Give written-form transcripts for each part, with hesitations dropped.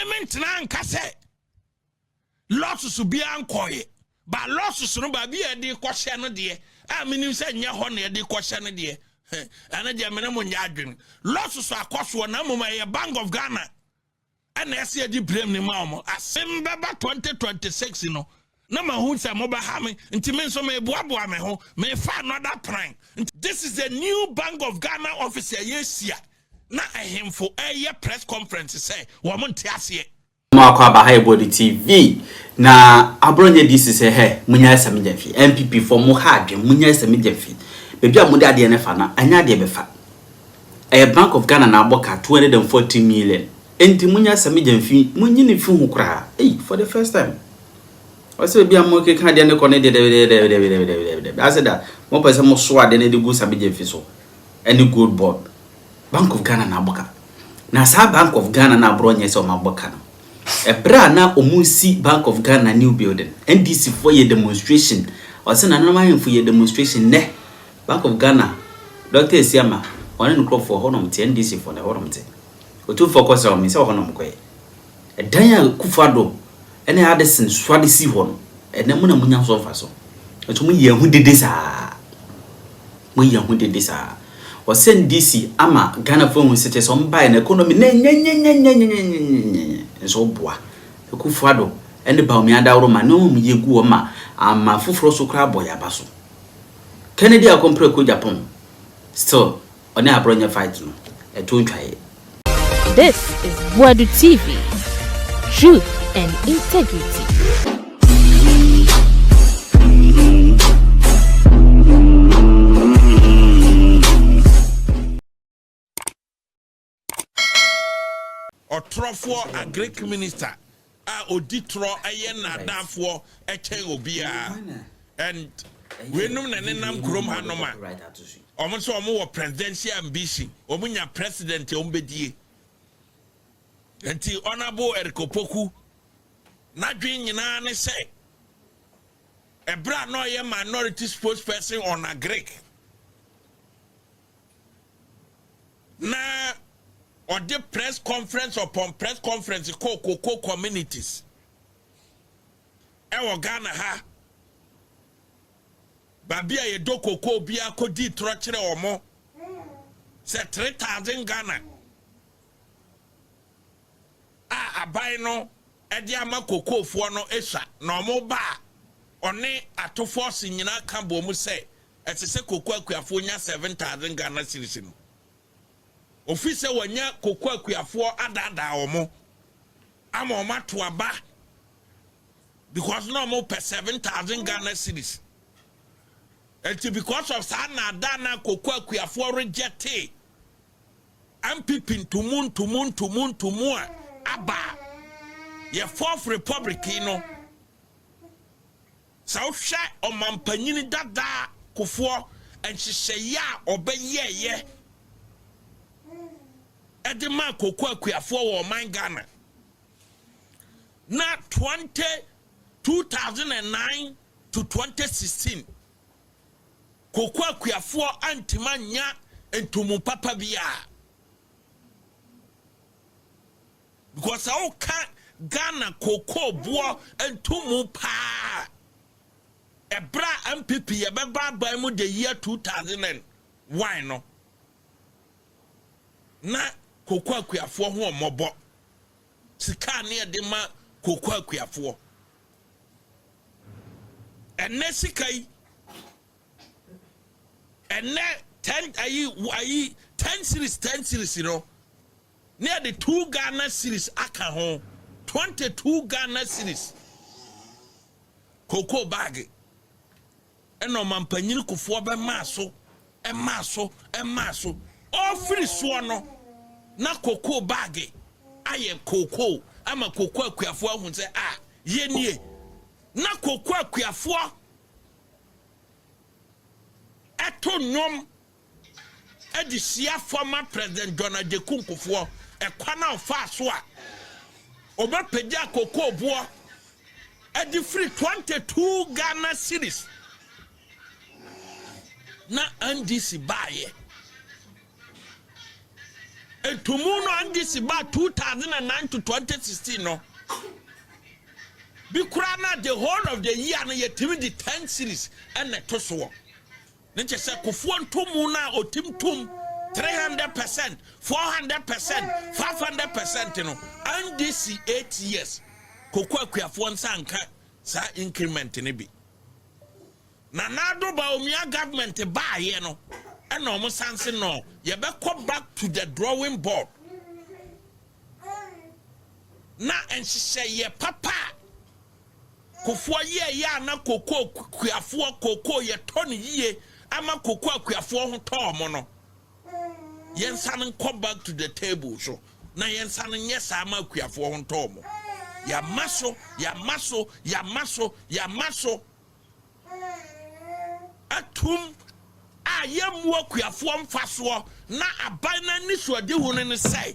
Mentna nkase losses will be ankoye but losses no ba bia de kwhye no de a menim se nya ho na de kwhye no de ana de menemo nya adwen losses akoso na moma ye Bank of Ghana ana ese di blame ni ma omo asem beba 2026 no na ma hu se mo ba ha me nti me so me boaboa me ho me fa another plan. This is the new Bank of Ghana officer yesia na ahemfo press conference say wo mo ntiase Mwakwa ba Goldbod TV na Abronye disi se he munya Sammy Gyamfi NPP for mu ha adwe munya Sammy Gyamfi bebi amude ade ne fa na anya ade be fa Bank of Ghana na aboka 240 million enti munya Sammy Gyamfi munyi ne fi hu kra for the first time wase bebi amoke ka ade ne ko ne de aseda mo pese mo so ade ne de gu Sammy Gyamfi so any Goldbod Bank of Ghana na aboka na sa Bank of Ghana na Abronye se o maboka no Ebra na omusi Bank of Ghana new building NDC for your demonstration or send another for your demonstration ne Bank of Ghana Dr. Siama one no crop for honum NDC for the honum te o to focus on me say honum ko e dan Kufado ene Addison swade si hono ene mo na munya so fa so to mu ye hu dede saa mo ye hu dede saa o send DC ama Ghana for hu sete so mba na economy so boa Kufado ene ba omi adawro ma no mu yegu o ma ama fufuro so kra boya baso Kennedy akompre ko Japan still on Abronye fight no e to ntwaye. This is Boadu TV, truth and integrity. Otrofo a Greek minister oditro ayena dafo echen obia and we num na nenam krom hanoma omo so omo wo presidential ambition omo nya president ombedie enti honorable Erikopoku na dwen nyina ne se ebra no ye minority spokesperson on a Greek na or the press conference upon press conference Coco communities. Ewo Ghana ha. Babia ye do Coco bia ko di trochere omo. Se 3,000 Ghana. Abai no edi ama Coco fo no esha na omo ba one atofo si nyina ka bo mu se etese Coco akuafo nya 7,000 Ghana cedis no. Officer wanya Coco akuafo adada omo ama oma to aba because no more per 7,000 Ghana cedis. And because of sana dana Coco akuafo rejected NPP tumun aba ye fourth republic no so sha o mampanyini dada kofo and she ya obeye Edema Coco akuafo wo man Ghana na 2009 to 2016 Coco akuafo antimanya entumu papa bia because how can Ghana Coco boa entumu pa ebra MPP ebeba ba mu the year 2001 no na Coco akuafo ho omobo sika ne de ma Coco akuafo enne sikai enne 10 ayi 10 series you know near the 2 Ghana series aka ho 22 Ghana series Coco bag eno mampanyini kofo be maso all free so no na Coco bag aye Coco ama Coco akuafo ahun se ye nie na Coco akuafo eto nom edisia former president Donald Kunkufo ekwana ofa so a obepeja Coco boa edi free 22 Ghana cedis na NDC baye Etumu no andi si ba 2009 to 2016 no. Bikurana the whole of the year no yetimi the 10 series and the toso. Nche se kufuon tumu na otimtum 300%, 400%, 500% no. And this 8 years. Kokwa kuafuon sanka sa increment ni bi. Na nado ba omia government ba ye no. And no more sanse no. You better come back to the drawing board. Na and she say ye papa. Kofo ye ya na koko kuafo koko ye toni ye ama koko kuafo ho to mo no. Yensa no come back to the table so. Na yensa no nyesa ama kuafo ho to mo. Ya maso, ya maso, ya maso, ya maso. Atum a yemu akuafo mfaso na aban na ni so de hu ne sai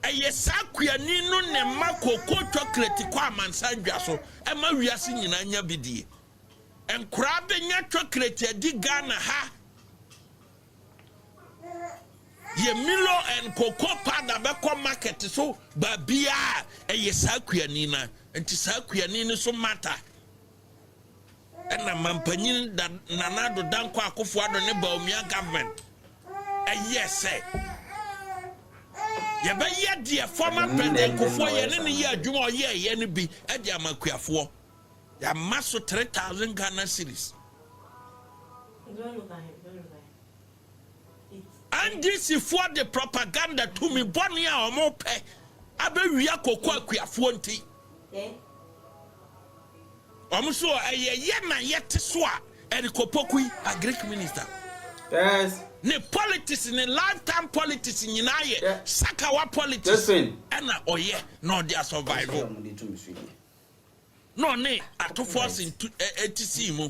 eye sakuani no ne makoko chocolate kwa mansandwa so e ma wiase nyina nya bidie enkura benya chocolate adi Ghana ha ye Milo and cocoa powder be ko market so ba bia eye sakuani na enti sakuani ni so matter. And mampanyin da nanado danko akofo ado ne baumia government yes say ye be ye de former president kofo ye ne ye adwuma ye ne bi e de amakuafo ya maso 3000 Ghana cedis and this is for the propaganda to me boni a omo pe abewia kokko akuafo nti Omuso ye na yete so a erikopokui a Greek minister. Yes. Ne politics ne lifetime politics nyina ye sakawa politics. Ena oye no dia survival. No ne atofos in ATC mu.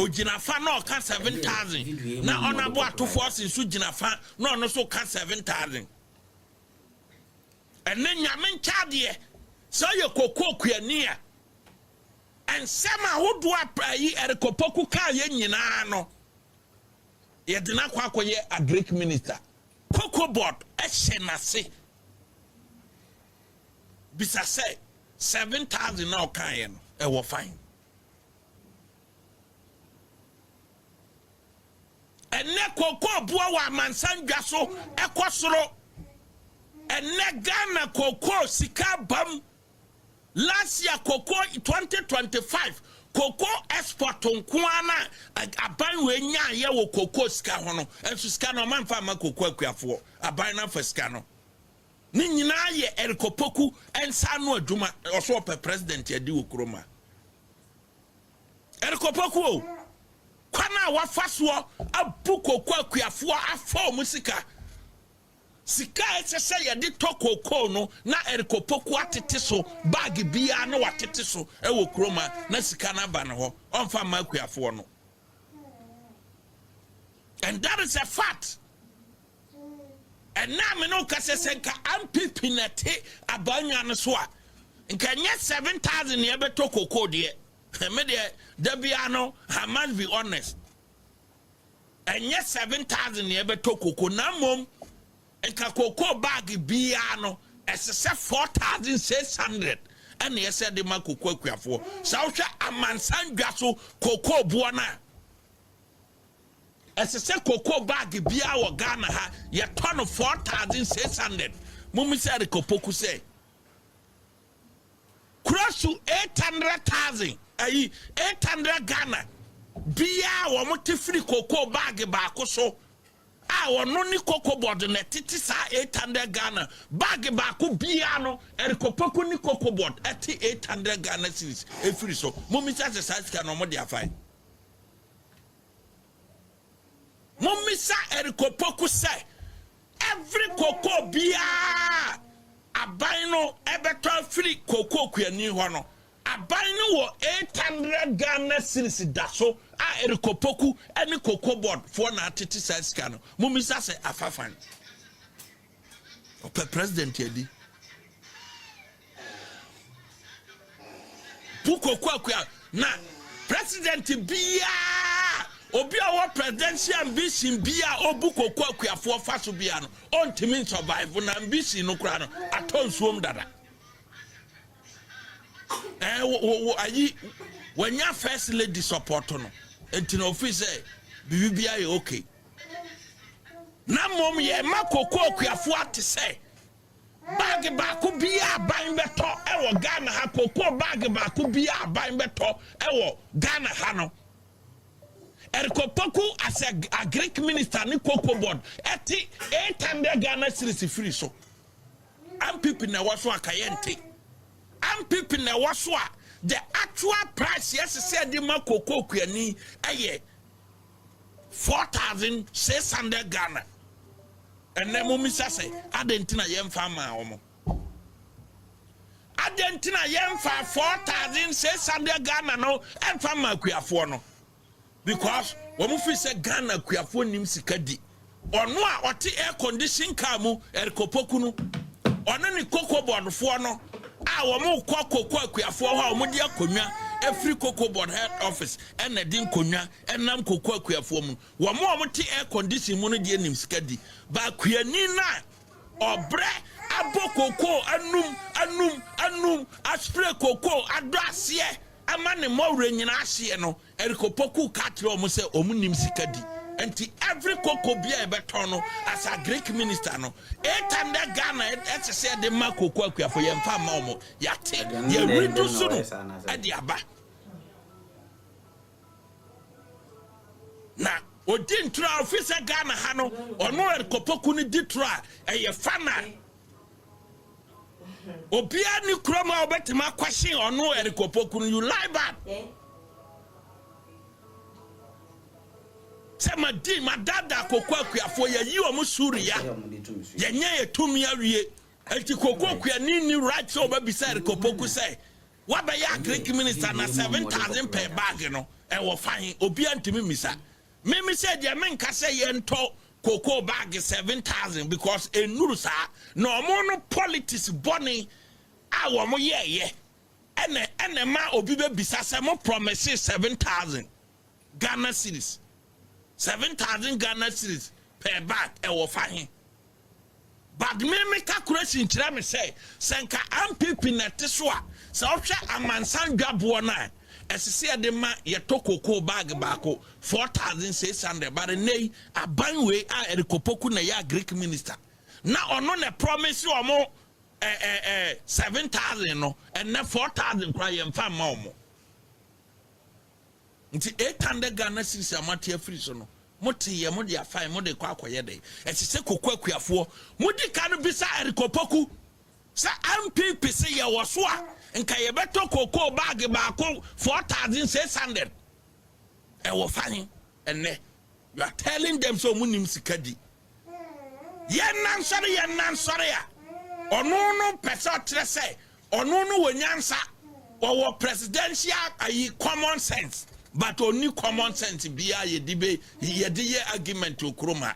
Ogina fa no ka 7000. Na onabo atofos in su gina fa no so ka 7000. Ene nyame nchade so ye kokko kuani a and Sama who do a pray erikopoku ka ye nyina no ye de na kwa akoye a Greek minister Goldbod Abronye bisa say 7000 na kan ye no e wo fine enne kokko bua wa mansandwa so ekosoro enne Ghana kokko sika bam. Last year, cocoa 2025, cocoa export on Kuana, a buy when ya wo cocoa scano, and to scano man farmer cocoa for a bina for scano. Nina ye erikopoku and Sano Juma or so per president ya do croma. Erikopoku, Kana wa faswa, a buko quaquia for a four musica. Sika ese say ye di toko ko no na erikopoku atete so bag bia na watete so e wo kroma na sika na ba ne ho onfa makuafo no. And that is a fact. And now me no kase senka NPP nete Abronye no so a nka nye 7000 ye beto koko de me de da bia no I must be honest. And nye 7000 ye beto koko na mom enka koko bag biano esese 4600 and yes said the makoko akuafo sawhwe amansandwa so koko buona esese koko bag bia wo Ghana ha ye ton 4600 mummi say the kopoku say cross to 800,000 ayi 800 Ghana bia wo motifri koko bag ba ko so no ni Goldbod na titi sa 800 Ghana bag ba ko bia no erikopoku ni Goldbod ati 800 Ghana cedis efiri so momisa se sa sika no mo dia fine momisa erikopoku say every koko bia aban no ebeto free koko kuani ho no aban no wo 800 Ghana cedis da so a erikopoku eni Goldbod for na titi sa sika no momisa se afafan o president yedi puko kwa na president bia obi a wa presidential ambition bia obu kokwa akuafo fa so bia no ontimi survive na ambition no kura no atonsuom dada ayi wanya first lady support no enti na office bibia ye okay na mom ye makoko akuafo ate say bag ba ko bia ban beto e wo Ghana ha koko bag ba ko bia ban beto e wo Ghana ha no Erikopoku as a Greek minister ni Cocoa board eti 800 Ghana cedis free so NPP na waso akayente NPP na waso the actual price yes said the ma cocoa kwani eye 4,600 Ghana and then mumisa say adentina yemfa ma omo adentina yemfa 4,600 Ghana no emfa ma akuafo no because when we feel say Ghana kuafo nim sika di ono a ote air condition car mu erikopoku no ono ni Cocoa board fo no a wo mo kwa kokwa kuafo ho a mo di akonwa every Cocoa board head office and na din konwa enam kokwa kuafo mu wo mo te air condition mu no di nim sika di ba kuani na obre abokoko anum aspray koko ado ase amane mawre nyina ahye no erikopoku katre omo se omunim sikadi enti every koko bia e beton no as a Greek minister no 800 Ghana et se de makoko akuafo ye mfa ma omo yate ye reduce no ade aba na odin tra officer Ghana ha no ono erikopoku ni ditra eye fana Obia ni kroma obetima question ono erikopoku you lie bad. Se ma di ma dada kokwa akuafo ye yi omo suriya. Ye nya ye tumi awie. Enti kokwa akuani ni right so obabisa erikopoku say what be ya Greek minister na 7,000 per bag no e wo fan obia ntimi misa. Me say de men ka say ye nto Cocoa bag 7,000 because a nurusa no mono politics bonny our mo ye and ma obibe bisasa mo promises 7,000 Ghana cedis 7,000 Ghana cedis per bag e wo fahin but me calculation tira me say senka MPP na teswa so hwe amansan dwabo na esisi de ma ye to Cocoa bag baako 4,600 but nei abanwe a erikopoku na ya Greek minister na ono na promise omo 7,000 no and na 4,000 kwa ye mfa ma omo nti 800 Ghana cedis amate free so no mote ye mo de afai mo de kwa akoye de esisi Cocoa akuafo mo di kan bisa erikopoku sa MPP se ye woso a nka ye beto Cocoa bag baako 4,600 e wo fani enne you are telling them so munim sikadi ye nan sore ya ono no pesa tre say ono no wanyansa wo presidential ayi common sense but only common sense bia ye dibe ye de ye argument okroma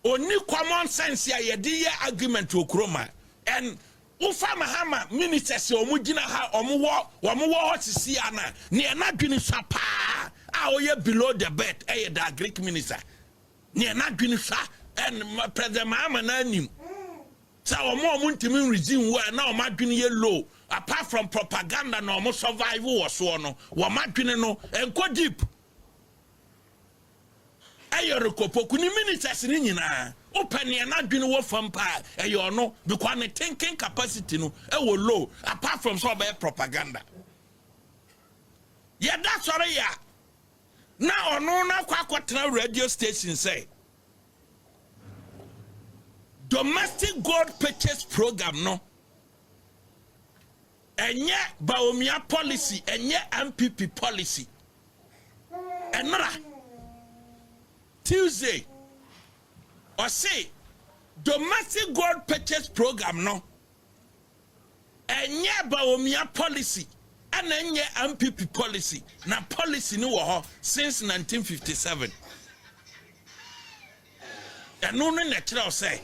only common sense ya ye de ye argument okroma and ufa mahama ministers omugina ha omuwo hotisi ana ne anadwini sapa a oye below the bed da Greek minister ne anadwini sha and president mahama na anim sa omo ntimi regime wa na omadwini ye low apart from propaganda na omo survive wo so no wo madwini no enko deep erikopoku ni ministers ni nyina open na adwene wo fampa eyo no because ne thinking capacity no e wo low apart from so by propaganda yeah that's sorry ya na ono na kwakotena radio station say domestic gold purchase program no enye baomia policy enye MPP policy enra Tuesday or say domestic gold purchase program no enye baomia policy and enye MPP policy na policy no wo since 1957 eno no na kira say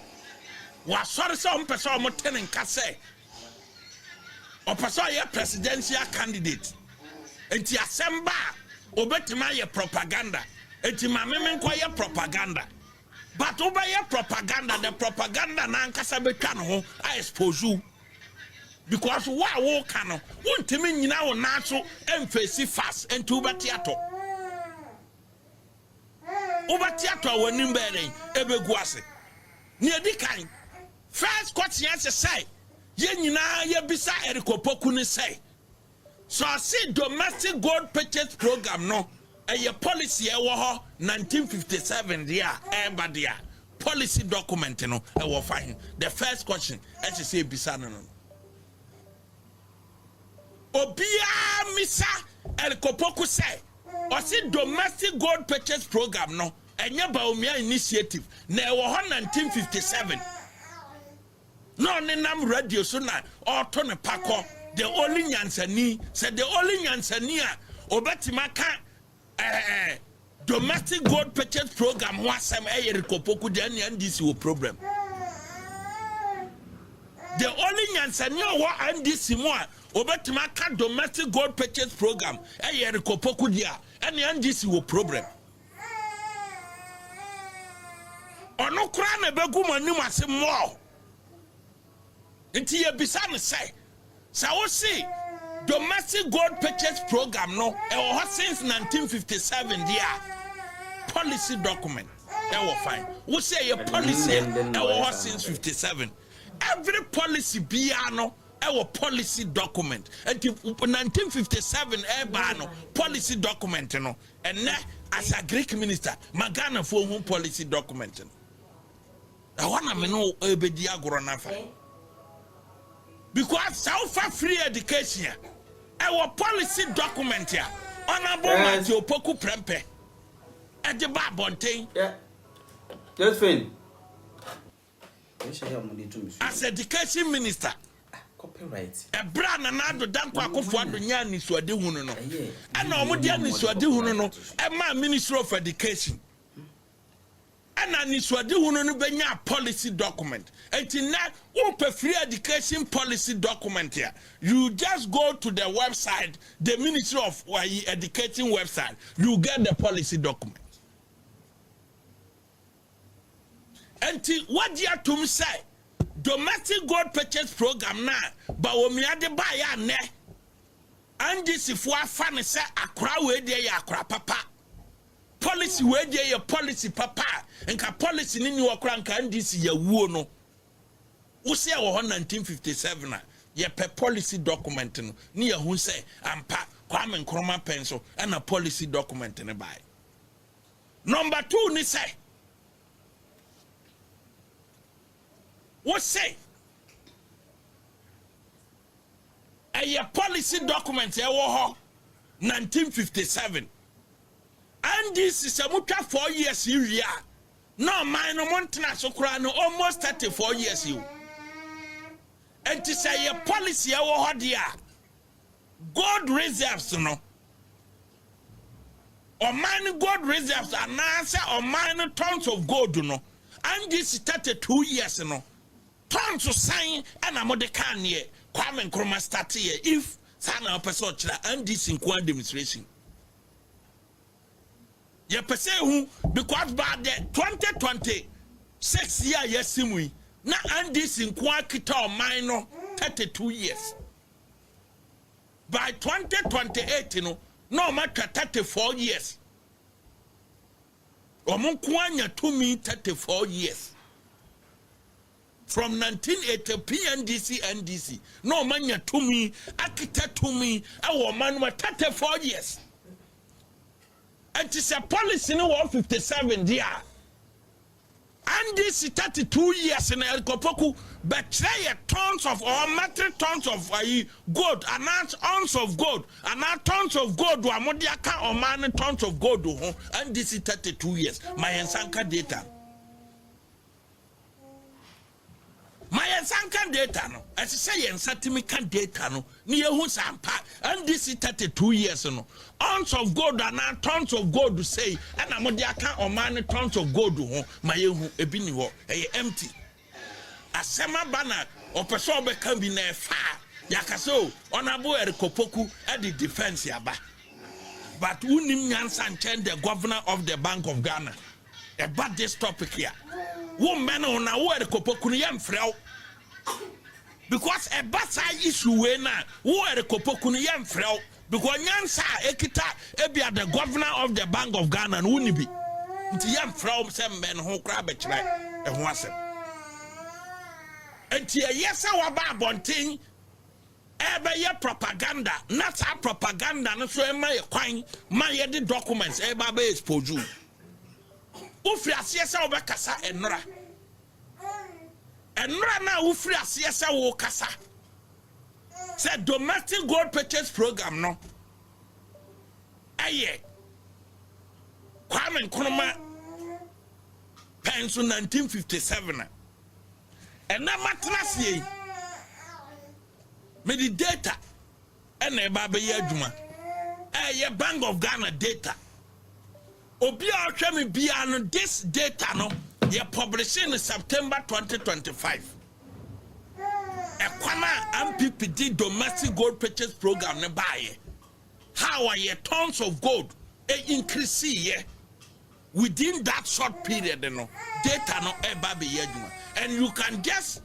wa sorry so mpesa o motenen ka say o pesa ye presidential candidate enti asemba obetima ye propaganda eti mameme nkwa ye propaganda but oba ye propaganda the propaganda na nkasa betwa no ho I expose you because wa wo ka no wontimi nyina wo na so emfesi fast enti obetiato awani mbere ebegu ase ni edikan first question say ye nyina ye bisa erikopoku ni say so see domestic gold purchase program no a policy e wo ho 1957 dia eba dia policy document no e wo fine the first question as say bisa no obia misa erikopoku say or see domestic gold purchase program no enya baumia initiative na e wo ho 1957 no nenam radio so na auto ne pako the only nyansani said the only nyansani a obetima ka domestic gold purchase program wasem erikopoku de NDC wo problem the only nyansani wo NDC mo a obetima ka domestic gold purchase program erikopoku dia NDC wo problem ono kra na begu manim ase mo nti ye bisa ne say so see domestic gold purchase program no since 1957 there policy document fine we say a policy since 57 every policy biano policy document and 1957 no policy document no and as a Greek minister magana for whom policy document I want me know ebedi agoro nafa because South free education our policy document here honorable Matthew Poku Prempe at the Babonte. Yeah. Just fine. As education minister. Copyright. A brand and I do damn Quaco Nyani Swadi Huno. And no Mudiani Swadi Huno, and my Minister of Education. And I need to do a policy document. And in that, open free education policy document here. You just go to the website, the Ministry of Education website. You get the policy document. And what do you have to say? Domestic gold purchase program now, but when we are the buyer, ne, and this if we are funny say akra we dey akra papa. Policy where dey your policy papa and ka policy ni you akra nka ndisi ya wuo no wo se wo 1957 na ye pe policy document no ni ya hu say ampa Kwame Nkrumah pencil and a policy document ne buy number 2 ni say what say a policy document e wo ho 1957 and this is a muta 4 years you no mine no montana so kra no almost 34 years you and to say a policy e wo ho dia gold reserves no or mine gold reserves and answer or mine tons of gold no and this 32 years no tons to sign and amode here Kwame Nkrumah start here if sana person chira and this in kwa demonstration ye pese hu because by the 2026 year yesimui na and this in kwa kita o mine 32 years by 2028 no matter 34 years omun kwanya to me 34 years from 1980 PNDC NDC no manya to me akita to me our man 34 years and it's a policy no 157 there and this 32 years in El Kopoku betray tons of or metric tons of gold and ounce of gold and tons of gold wa modiaka or man tons of gold and this is 32 years my ensanka data my ensanka data no as say ensatimi kan data no ni ehun sampa and this is 32 years no ounce of gold and tons of gold say and amodiaka or man tons of gold my ehun ebi ni ho empty asema bana o person be kan bi na fa yakaso onabo erikopoku at the defense yaba but unim nyansa nchen the governor of the Bank of Ghana about this topic here. Woman on a word kopokunu yamfrel because a basa issue we na word kopokunu yamfrel because nyansa ekita ebia the governor of the Bank of Ghana and unibi nti yamfrel sem men ho kra bekire e ho asem enti yesa waba abonten ebe ye propaganda not a propaganda no so e ma ye kwan ma ye the documents e ba be expose you ufri asiyesa obekasa enra na ufri asiyesa wo kasa say domestic gold purchase program no aye Kwame Nkrumah pension 1957 and na matnasie me the data and e ba be ye adwuma ye Bank of Ghana data obi a hwe me bia no this data no ye publishing in September 2025 ekwana NPP did domestic gold purchase program ne buy how are ye tons of gold increase ye within that short period no data no eba be yeduma and you can just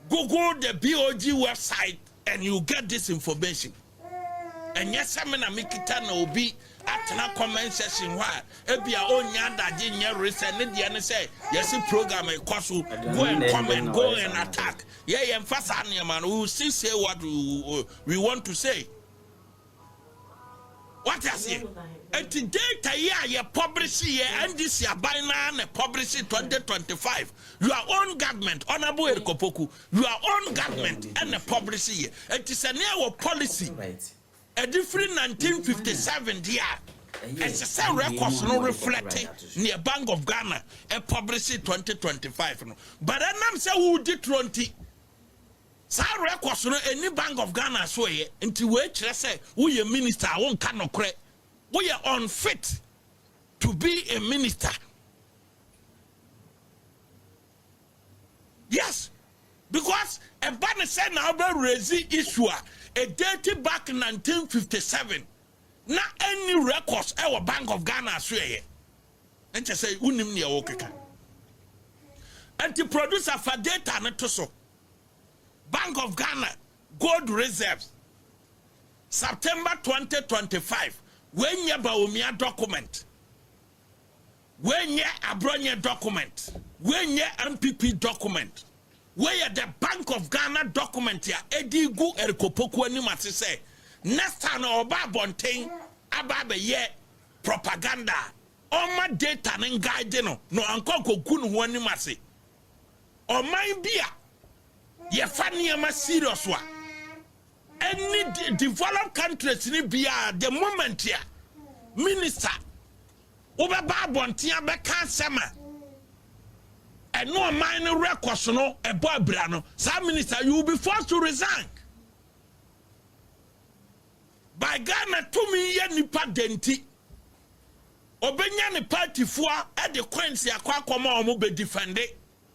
Google the BOG website and you get this information. And yes, I mean, Mikita no be at na comment section why ebia onya daje nya recent the and say yes program e kwaso go and comment go and attack yeah emphasize man we will still say what we want to say. What I say and data here you publish here and this year by now publish 2025 your own government honorable Erikopoku your own government and the publish here it is a new policy right. A different 1957 year. It's a same records no reflecting near Bank of Ghana a published 2025 no. But I'm say who did 20 some records no any Bank of Ghana so ye until we say who your minister won't cannot correct we are unfit to be a minister. Yes, because a banner said now be raise issue a dated back in 1957. Not any records our Bank of Ghana swear. And just say unim ni okeka. And the producer for data na so. Bank of Ghana gold reserves September 2025 when ye Baumia document when ye Abronye document when ye NPP document where the Bank of Ghana document here Edigu Erikopoku ani mate say next time oba bonten ababe ye propaganda oma data nen guide no anko kogu no ho ani mate oman bia ye fa niam serious wa any developed countries ni bia the moment here minister obaba bonten abeka sema and no minor records no a boy brano some minister you will be forced to resign by Ghana to me ye nipa denti obenya ni party for at the coins ya kwa omo be defend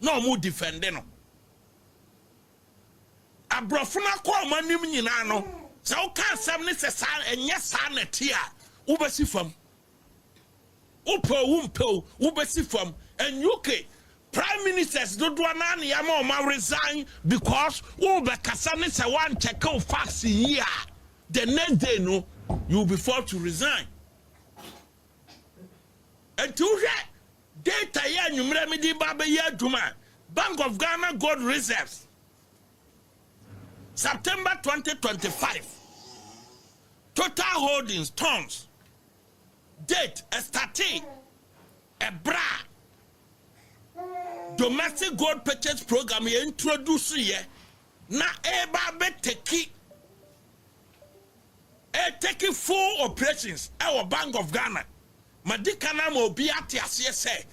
no omo defend no abrofuna kwa omanim nyina no se o ka asem ne se sa enye sa na tia wo besi fam upo wo besi fam and UK Prime Ministers do na yama ma resign because who be kasane se wan check out facts here the next day no you will be forced to resign and to data ya nyumre me di baba ya duma Bank of Ghana gold reserves September 2025 total holdings tons date estate a bra domestic gold purchase program ye introduce ye na eba be take full operations our Bank of Ghana madika na mo bi atiase say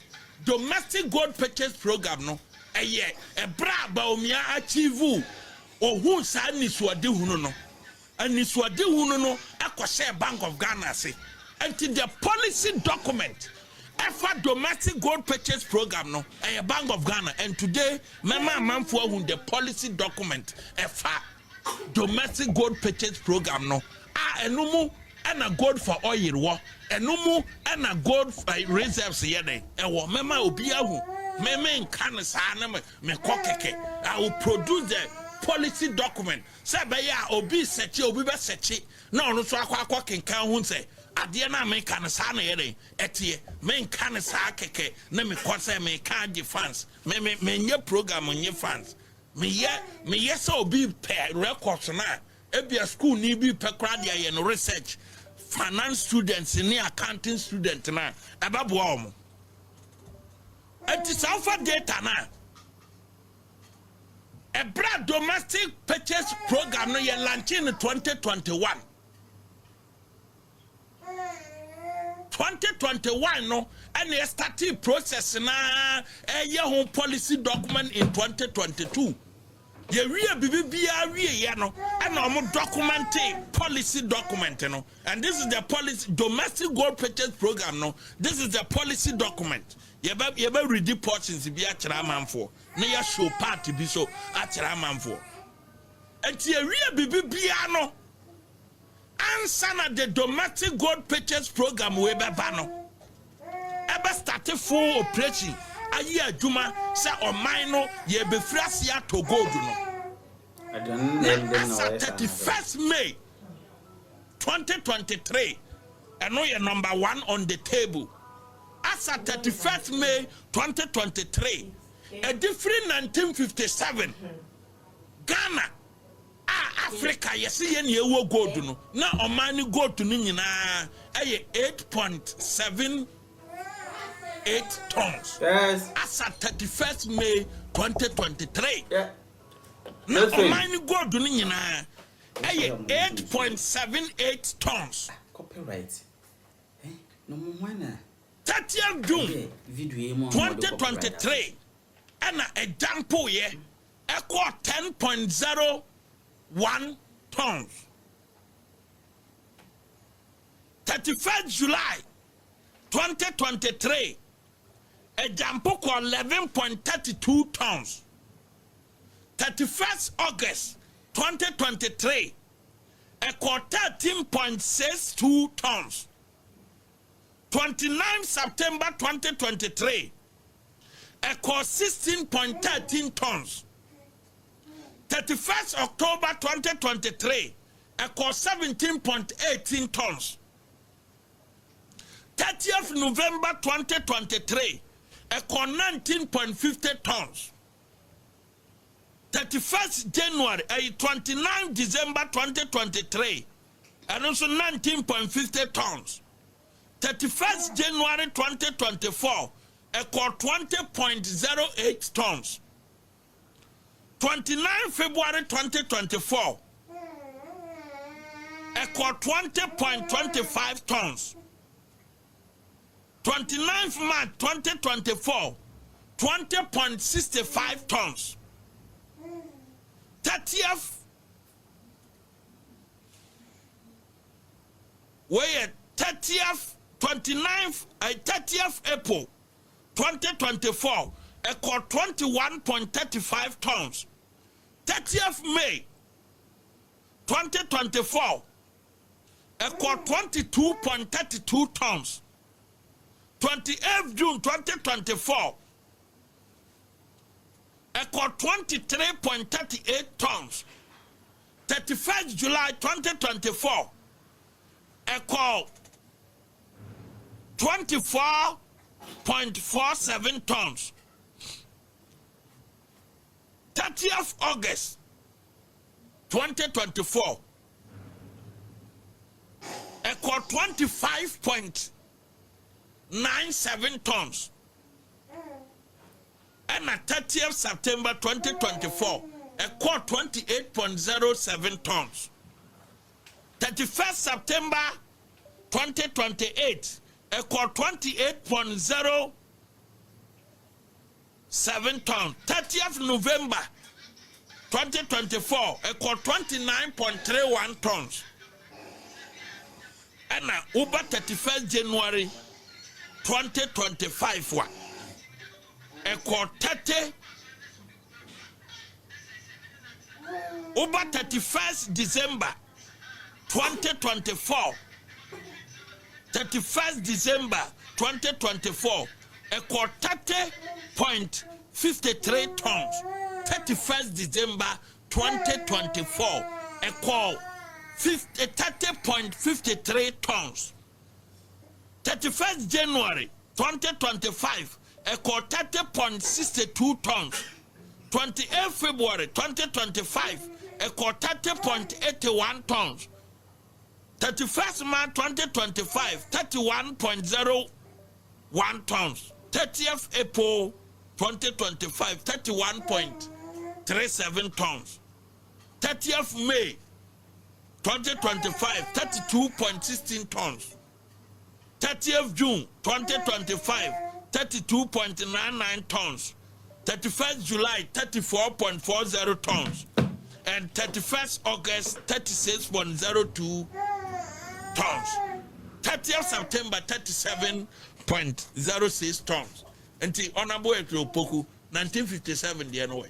domestic gold purchase program no eye e bra ba omia achieve ohun sa nisuade hunu no anisuade hunu no akose Bank of Ghana say until the policy document ever domestic gold purchase program no a Bank of Ghana and today mama manfo who the policy document ever domestic gold purchase program no enumu and a gold for oil war and no more and a gold reserves yene and what mema obiahu meme can sana me kokeke. I will produce the policy document say be ya obi sechi obi be sechi na ono so akwa kenkan hu say ade na me kan sana yene etie me kan sa keke na me ko say me kan di fans me nye program nye fans me ye so obi pe records na ebia school ni bi pe kra dia ye no research finance students ni accounting student na ababo omo enti safa data na a broad domestic purchase program no ye launch in 2021 no and they started process na ye home policy document in 2022 ye bibia ye no and documenting policy document no and this is the policy domestic gold purchase program no this is the policy document ye be read portions bi a kira manfo na ye show part bi so a kira manfo enti ye bibia no answer na the domestic gold purchase program we be ba no ebe start full operation ayi adwuma se oman no ye be frasia to gold no as at 31st May 2023 and no ye number 1 on the table as at 31st May 2023 a different 1957 Ghana Africa yes ye na ewo gold no na oman gold no nyina aye 8.78 tons. Yes. As at 31st May 2023. Yeah. Now, mine gold ni nyina 8.78 tons. Copyright. No more 30th June 2023. And a example here, equal 10.01 tons. 31st July 2023. A jump called 11.32 tons. 31st August 2023, a called 13.62 tons. 29th September 2023, a called 16.13 tons. 31st October 2023, a called 17.18 tons. 30th November 2023, a call 19.50 tons. 31st January, 29th December 2023, and also 19.50 tons. 31st January 2024, a call 20.08 tons. 29th February 2024, a call 20.25 tons. 29th March 2024, 20.65 tons. 30th where 30th 29th 30th April 2024 a call 21.35 tons. 30th May 2024 a call 22.32 tons. 28th June 2024 a call 23.38 tons. 31st July 2024 a call 24.47 tons. 30th August 2024 a call 25.97 tons. And at 30th September 2024, a call 28.07 tons. 31st September 2028, a call 28.07 tons. 30th November 2024, a call 29.31 tons. And now, over 31st January 2025 one. A call 30 over 31st December 2024 31st December 2024 equal 30.53 tons. 31st December 2024 equal 30.53 tons. 31st January 2025 equal 30.62 tons. 28th February 2025 equal 30.81 tons. 31st March 2025 31.01 tons. 30th April 2025 31.37 tons. 30th May 2025 32.16 tons. 30th June 2025 32.99 tons. 31st July 34.40 tons. And 31st August 36.02 tons. 30th September 37.06 tons. And the honorable Poku 1957 the anyway.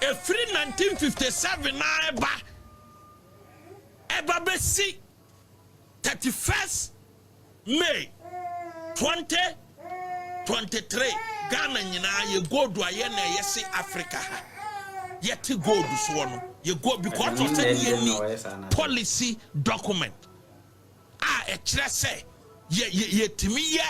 A free 1957 na eba besi 31st May 2023 Ghana nyina ye gold aye na yesi Africa ha yeti gold so no ye go because of the policy document e kire say ye timi ye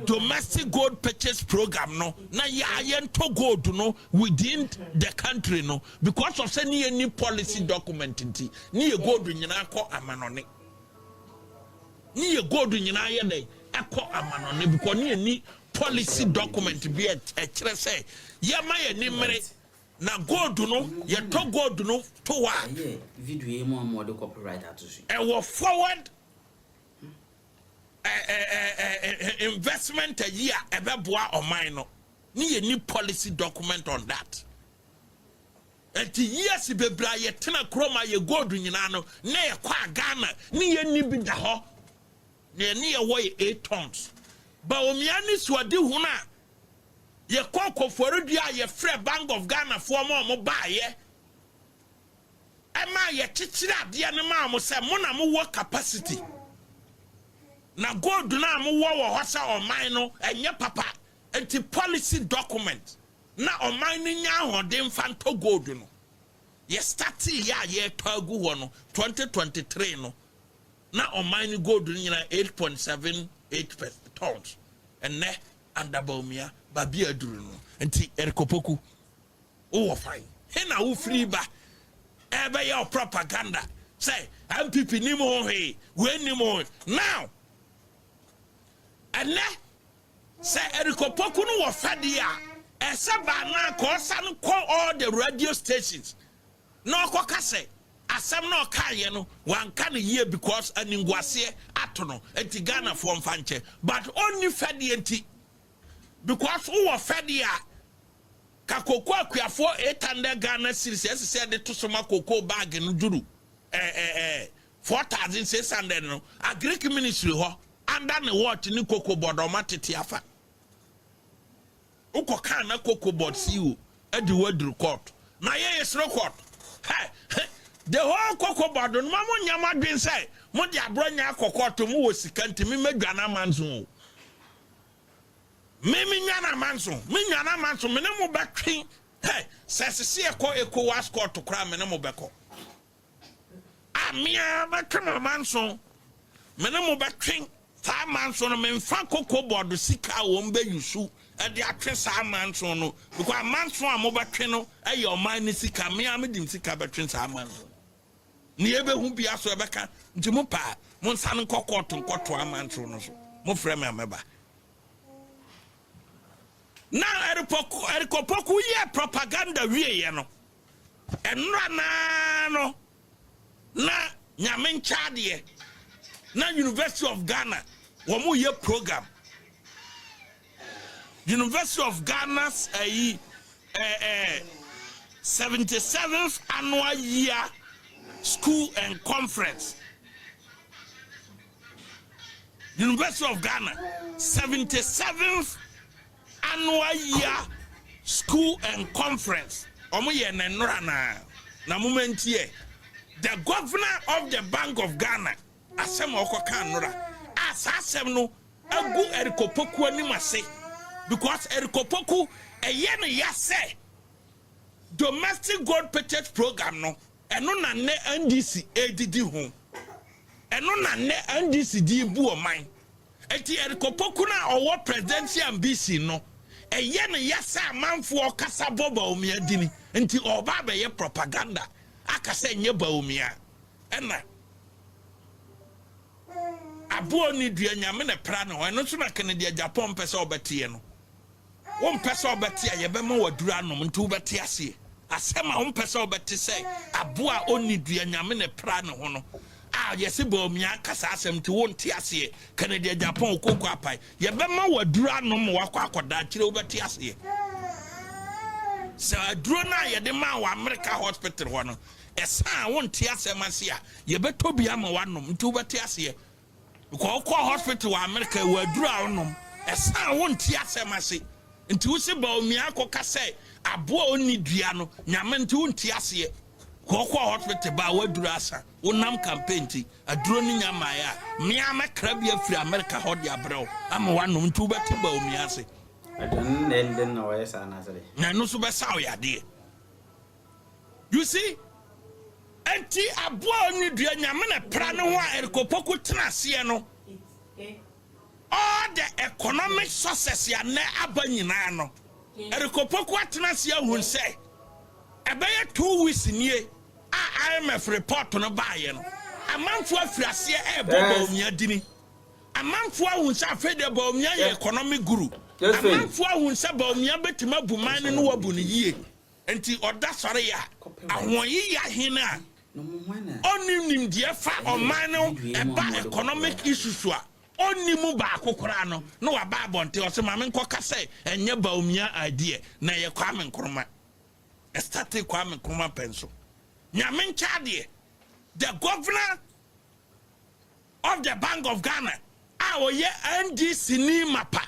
domestic gold purchase program no na ye to gold no within the country no because of any policy document nti ni ye gold nyina ko amanone ni ye gold nyina ye dey ekọ amanone because ni policy document be a kire say ye ma ye ni mere na gold no ye to gold no to wa video e mo de copyright atosu e wo forward investment a year ebeboa oman no ni ye ni policy document on that enti years bebra ye tena kroma ye gold nyina no na ye kwa Ghana ni ye ni bi da ho ne ni ye wo 8 tons ba omia ni suade hu na ye kokoforu dua ye free Bank of Ghana for mo ba ye ema ye chichira ade ne ma mo se mo na mo wo capacity na gold na mo wo hosa oman no enye papa enti policy document na oman ni nya hoden fanto gold no ye start ya ye tagu ho no 2023 no na oman ni gold ni na 8.78 tons and ne andabomia babia duru no enti erikopoku wo fine he na wo free ba ebe your propaganda say MPP ni mo he we ni mo now and say erikopoku no wo fade a eseba na ko san call all the radio stations no ko kase asem no kaye no wanka ne ye because aningwase atono enti Ghana for mfanche but only fade enti because who were fed ya kakoko akuafo 800 Ghana cedis ese de to soma koko bag no duru 4600 no agric ministry ho under the watch ni koko board o matete afa uko kan na koko board CEO edi wadru court na ye yesro court the whole koko board no mamo nyama dwen say mo de Abronye akoko to mo wo sika ntimi madwana manzo me nyana manso me ne mo betwen sesese eko was court to kra me ne mo beko amia betwen manso me ne mo betwen sa manso no me mfa koko board sika wo mbe yusu e de atwe sa manso no because manso a mo betwen no e o man ni sika me am dim sika betwen sa manso ni ebe hu bia so e beka nti mo pa mo nsa no court nkoto amanso no so mo frɛ me ameba na erikopoku ye propaganda wie ye no enra na nyame nchade na University of Ghana wo mu ye program University of Ghana's 77th annual year school and conference. University of Ghana 77th annual year school and conference. Omo ye na nora na moment here the governor of the Bank of Ghana, Asem Okoka Nora, as Asem no, Agu Erikopoku animase, because Erikopoku, a yen yase, domestic gold purchase program no, and no na ne NDC ADD home, and no na ne NDC di bu o mine. Eti Erikopoku na owo presidency ambition no, a yen yase amanfo kasa boba omia dini, nti oba be ye propaganda. Akase nye ba omia ena abo ni dua nyame ne pra no eno so na Kennedy Japan pese obetie no won pese obetie ye be ma wadura no nti obete ase asema won pese obete say abo a oni dua nyame ne pra no ho no a yesi ba omia kasa asem ti won ti ase Kennedy Japan okoko apai ye be ma wadura no mo wakwa akoda kire obete ase so drona ye de ma wa America hospital ho no esa won ti asemase a ye beto bia ma wanom nti obete ase ko hospital wa America wa dura wonom esa won ti asemase nti wo se ba omia akoka say abo oni dua no nyame nti won ti ase ko hospital ba wa dura asa wonam campaign ti aduro ni nyama ya mia makra bia firi America ho de abrew ama wanom nti obete ba omia ase adon den no we sa na sele na no so be sa oyade you see enti abo oni dua nyame na pra no ho a Erikopoku tenase no all the economic success ya na aba nyina no Erikopoku atenase ahun say ebeye 2 weeks nie a IMF report no baaye no amanfo afirase e bobo omia dini amanfo ahun say afede ba omia ye economic guru amanfo ahun say ba omia betima buman no wabu ne yie enti oda sore ya ahonyi ya hina oni nim die fa oman no eba economic issues a oni mu ba akokora no no wa ba bonte o se ma me nkoka say enye ba omia idea na ye kwa me nkroma start kwa me nkroma penso nyame nchade the governor of the Bank of Ghana a oye NDC ni mapa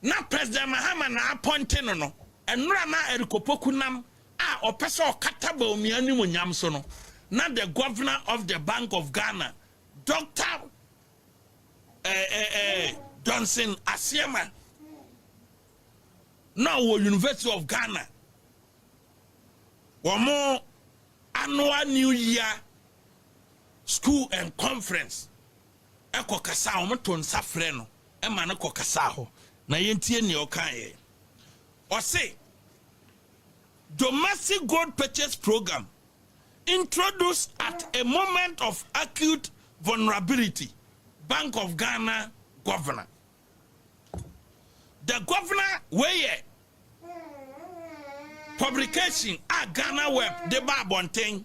na President Mahama na appointing no enura na Erikopoku nam a opese okata ba omia ni munyam so no na the governor of the Bank of Ghana Dr. Johnson Asiema now University of Ghana womo annual New Year school and conference eko kasa womo ton safre no e ma ne kokasa ho na yentie ne okan o say domestic gold purchase program introduced at a moment of acute vulnerability. Bank of Ghana governor. The governor where publication at Ghana Web the Babonting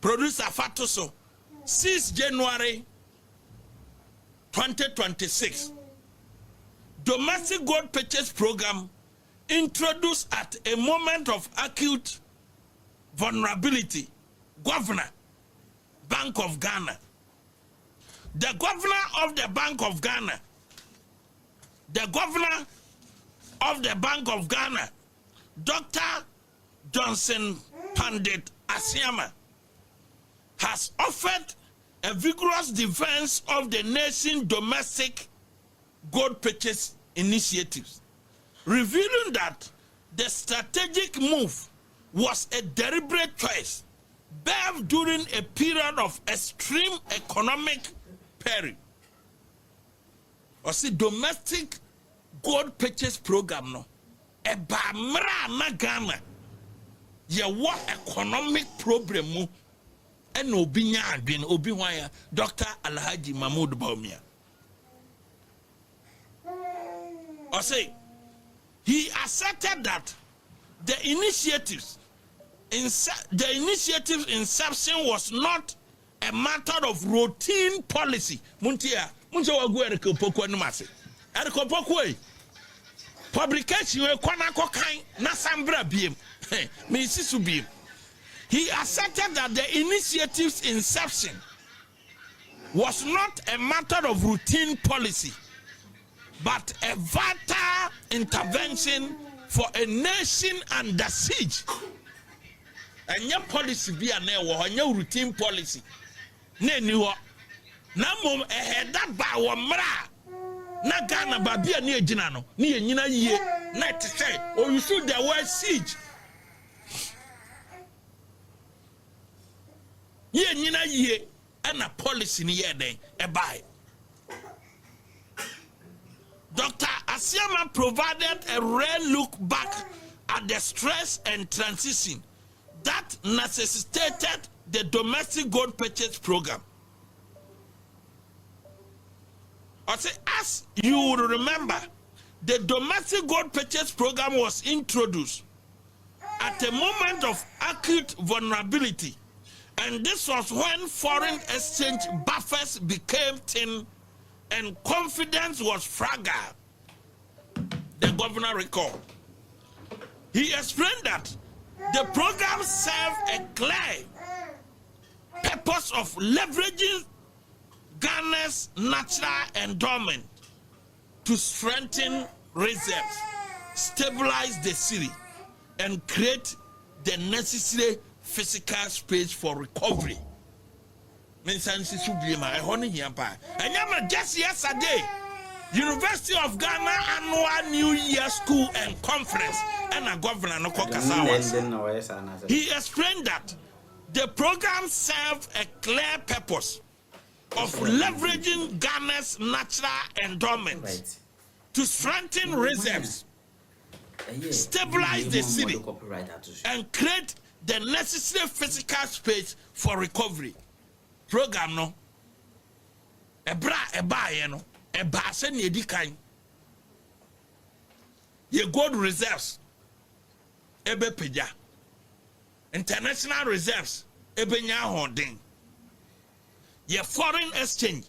producer Fatoso 6 January 2026. Domestic gold purchase program introduced at a moment of acute vulnerability. Governor, Bank of Ghana. The governor of the Bank of Ghana, Dr. Johnson Pandit Asiema, has offered a vigorous defense of the nation's domestic gold purchase initiatives, revealing that the strategic move was a deliberate choice birthed during a period of extreme economic peril. Or see domestic gold purchase program no eba mra na Ghana ye what economic problem mu and obi nya adwen obi hwan Dr. Alhaji Mahmoud Bawumia. Or say he asserted that the initiative's inception was not a matter of routine policy. Muntia, wagu Erikopoku animase. Erikopoku publication we kwana kokan na sambra biem. Me sisu biem. He asserted that the initiative's inception was not a matter of routine policy, but a vital intervention for a nation under siege. anya policy bi ana wo anya routine policy na ni ho na mom eheda ba wo mra na Ghana ba bia na ejina no na yenyina yie na te say o you should the word siege yenyina yie ana policy ni ye den e bai. Dr. Asiama provided a rare look back at the stress and transition that necessitated the domestic gold purchase program. As you will remember, the domestic gold purchase program was introduced at a moment of acute vulnerability, and this was when foreign exchange buffers became thin and confidence was fragile. The governor recalled. He explained that the program served a clear purpose of leveraging Ghana's natural endowment to strengthen reserves, stabilize the city, and create the necessary physical space for recovery. Just yesterday, University of Ghana annual New Year School and Conference and a governor no he explained that the program served a clear purpose of leveraging Ghana's natural endowments to strengthen reserves, stabilize the city, and create the necessary physical space for recovery. Program no eba se ne edi kan ye gold reserves ebe peja international reserves ebe nya hoden ye foreign exchange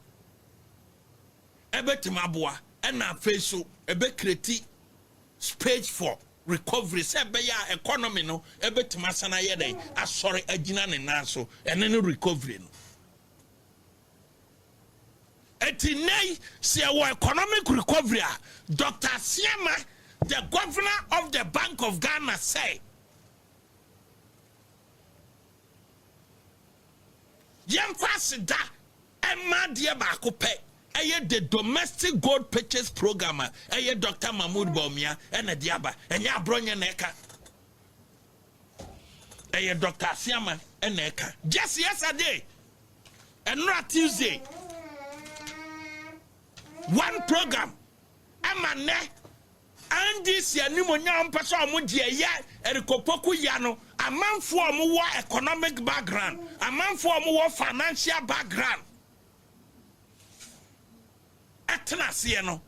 ebe timaboa na feso ebe create space for recovery se be ya economy no ebe timasana ye den asori agina ne nanso ene no recovery no etinei se wo economic recovery. Dr. Siama, the governor of the Bank of Ghana, say Yamfasida Emma Dia Bakope aye the domestic gold purchase program aye Dr. Mahmoud Bawumia and Diaba and ya Abronye neka aye Dr. Siama and neka just yesterday and not Tuesday. One program amane and this year pneumonia person omudia ya erikopoku ya no amanfo omo wo economic background amanfo omo wo financial background atena se no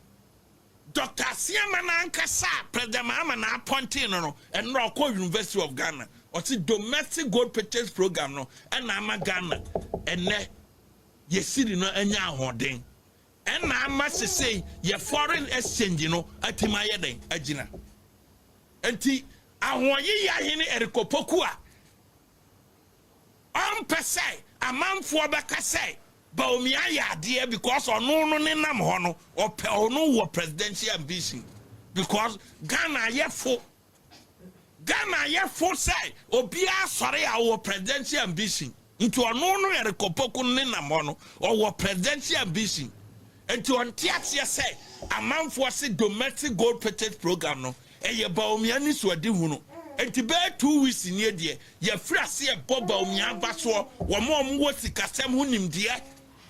Dr. Siama na ankasa president Mahama na appointing no and no call University of Ghana or see domestic gold purchase program no and na Ghana ene yesiri no anya ahoden. And I must say, your foreign exchange, you know, at my heading, Agina. And I want ye in Ericopokua. Per se, a man for Baka say, Bawumia, dear, because or no nam hono or no presidential ambition. Because Ghana, ye for say, or be sorry, our presidential ambition. Into a no Ericopoku Ninamono or presidential ambition. And to Antiatia say, a man for a domestic gold purchase program, no, and your Bawumia so a divuno. And to bear 2 weeks in your dear, your frasi a Bob Bawumia Baswa, or more Mwoti Kasem Hunim dear,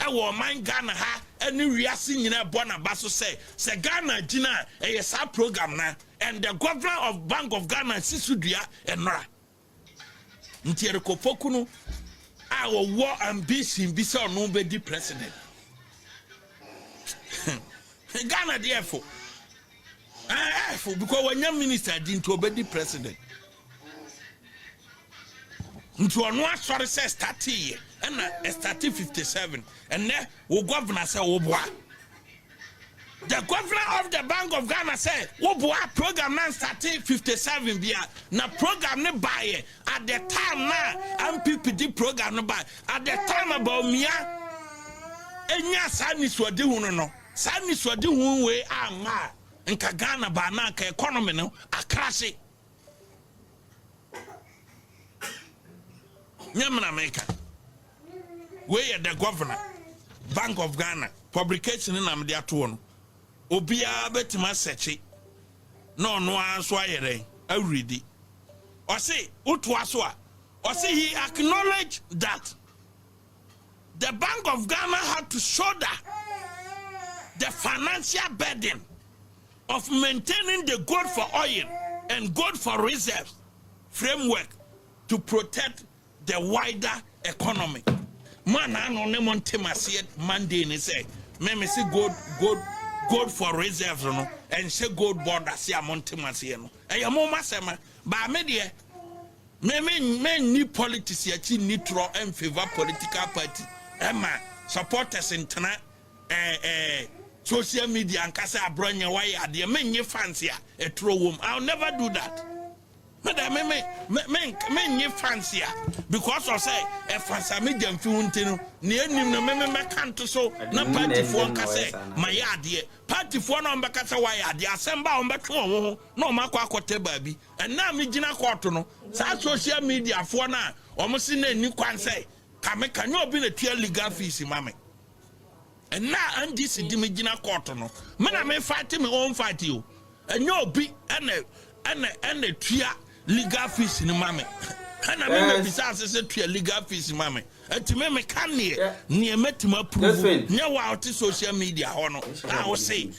I will mind Ghana ha, and you reassing in a Bona Basso say Ghana Gina, a sub program now, and the governor of Bank of Ghana, Sisudia, and Nora. Ntierko Pokuno, our war ambition be so nobody president. Ghana therefore because when your minister didn't obey the president into a no sorry say start here and start 57 and then we governor say the governor of the Bank of Ghana say program now start 57 bia na program ne buy at the time na NPP program no buy at the time about Mia enya sani so de hu no Sammy Swadi way ama in Kagana Banaka economy no a crash. nyamna America. Where the governor, Bank of Ghana, publication in Amdia Tuon. Obia betima sechi. No answer I read it. Or say, Utwaswa. Or say he acknowledged that the Bank of Ghana had to shoulder the financial burden of maintaining the gold for oil and gold for reserves framework to protect the wider economy. Man, I know them on Timasiet Monday and say, me see gold for reserves no, and say Goldbod Abronye Timasieno. And your mama sema, but media, me ni politics yet nitro and favor political party. Emma supporters in Tana social media and Kasa Abronye why are the men fancy a true woman. I'll never do that. Madam, men fancy because I say a Sammy Gyamfi near him no me can't so no party for Kasa my idea. Party for number Kasa why are the assemble on back no Makwa baby and now me Gina Quartono. Such social media for now almost in a new can say can you be a tier legal fees, mammy? And now and this is the Gina Quartono. Man, I may fight me own fight you. And you'll be and a tier legal fees in mammy. And I remember besides a tier legal fees, mammy. And to me, can near met him approve. Now out to social media, honor. I will say,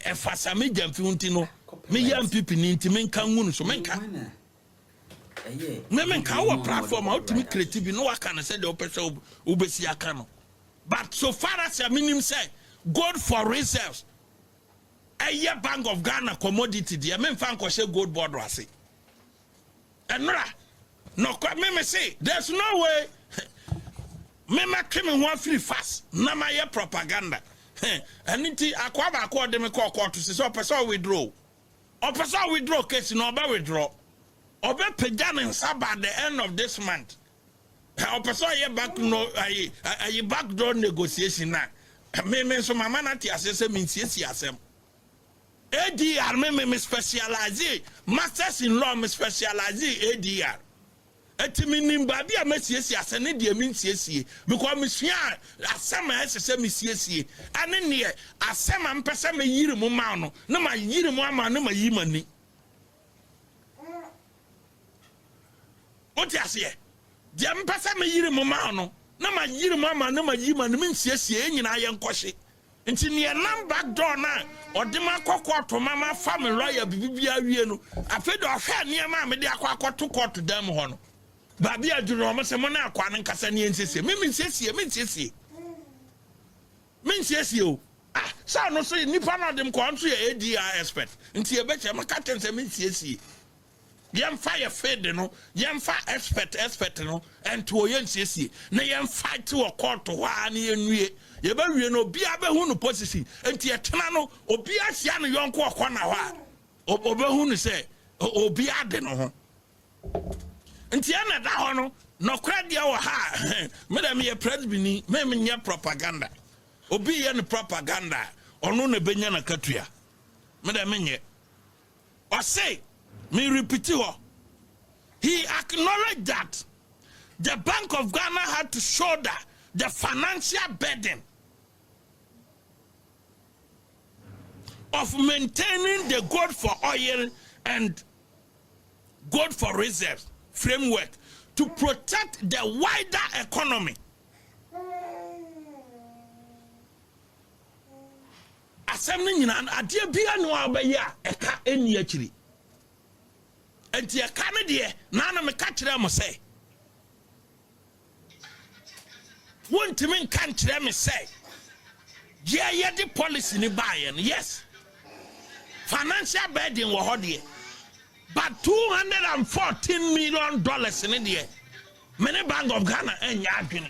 a Sammy Gyamfi, me young people need to make come so men can. Memen ka our platform out to me creative no I can say the operation ubesi akano. But so far as I mean him say gold for reserves. A year Bank of Ghana commodity there men fan ko say Goldbod Abronye. And no me say there's no way me came one free fast na my propaganda. And it akwa dem call court to say so person withdraw. Or person withdraw case no be withdraw. Obe Pejan and Saba at the end of this month. How person back no a backdoor negotiation now. Me so my man at assess means yes. ADR me specialize masters in law me specialize ADR. Etiminim babi a mesiesi asene de means yes because me sua asema ese me siesie ane ne asema mpese me yiri mu ma no na ma yiri mu ama na ma yimani. What you say? Jam pasa me yiri mo ma no na ma yiri mo ama na ma yima no nsiesie nyina ye nkɔhye nti ne nam back door na ɔde ma kɔkɔ to mama family lawyer bibia wie no afedo ɔhwɛ ne ma me de akɔ court dam ho no babi aduru ɔmo se mo na akwa ne nkasa ne nsiesie me nsiesie o sa no so nipa na dem kɔ nso ye ADR expert nti e beche maka tense me nsiesie yam fire fed no yam fa expert no and to yen sisi na yam fight to a court to wa na yenwie ye ba wie no bia be hu no position enti etena no obi asia no yonko okona ho a obe hu no say obi ade no ho enti ana da ho no no kra dia wo ha madam ye presbini me nya propaganda obi ye no propaganda ono na benya na katua madam nye o say me repeat it. He acknowledged that the Bank of Ghana had to shoulder the financial burden of maintaining the gold for oil and gold for reserves framework to protect the wider economy. Assembly nyina adia bia no abaya eka eni akiri. Enti ya kane de na me ka kire mo say wontimi nka kire me say ye the policy ni buy and yes financial burden wo ho de but $214 million in the many Bank of Ghana enya adwene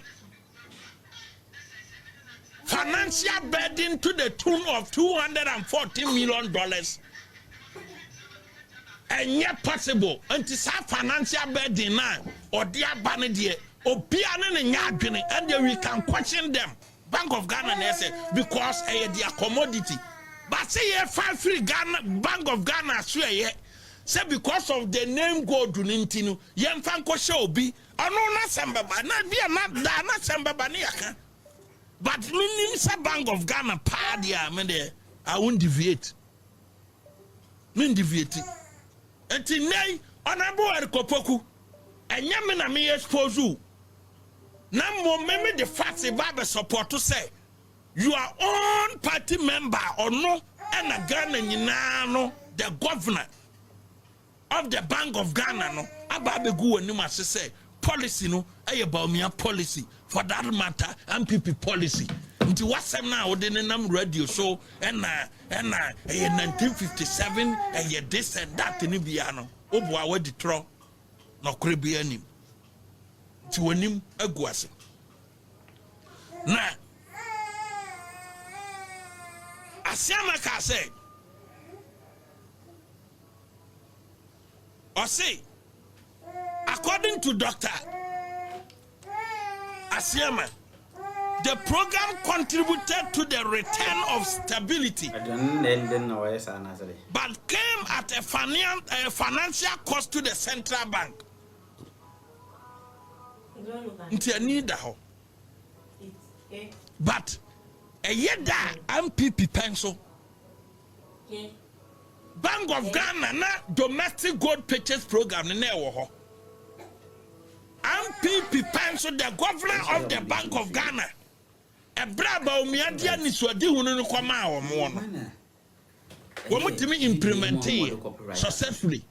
financial burden to the tune of $214 million. And yet possible until some financial burden now or dear banner or piano and then we can question them. Bank of Ghana say because their commodity. But say 5 free Ghana Bank of Ghana swear say because of the name gold Nintino, Yam Fanko show be Ono na sembaba na bia na da na sembaba ne yaka. But minim sa Bank of Ghana pa dia me de I won't deviate. Min deviate. Enti nei Honorable Erikopoku enya me na me expose you. Na mo me the facts about support to say your own party member or no and a Ghana nyina no the governor of the Bank of Ghana no ababe gu anim ase say policy no about me policy for that matter NPP policy nti wasem na wo de nam radio so and 1957 and this and that ni bia no obo a wadi tro no kore bia anim nti wonim agu ase na Asiama ka say or say according to Dr. Asiama, the program contributed to the return of stability but came at a financial cost to the central bank. But a year that MPP pencil Bank of Ghana na domestic gold purchase program ne wo MPP pencil the governor of the Bank of Ghana e braba omiadia ni suadi hunu no kwama wo mo no wo mutimi implement successfully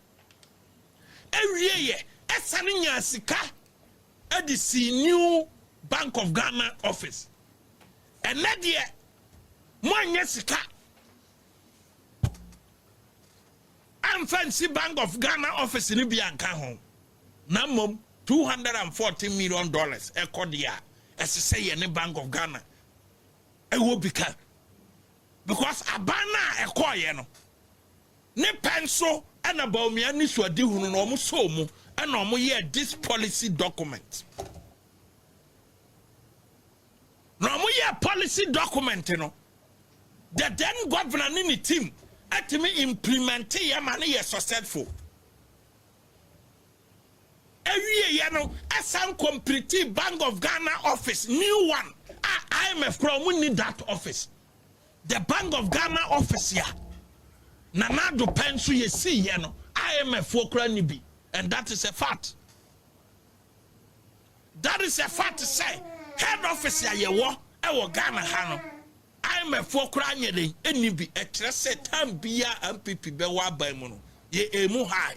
ewie ye esane nya sika edisi new Bank of Ghana office and that year mo sika am fancy Bank of Ghana office ni bi anka ho na mom $240 million e kodia say ye ne Bank of Ghana e wo bika because abana e koye no ne penso and about me ani so adi hunu no mo so mu and no mo ye this policy document no mo ye policy document no the then governor ni team at me implement ya man ye successful every year no asan complete Bank of Ghana office new one IMF from we need that office the Bank of Ghana office here nanado penso ye see here no IMF for kra ni bi and that is a fact to say head office here ye wo e wo Ghana ha no IMF for kra nye den eni bi e kire se tam bia MPP be wa ban mu no ye emu high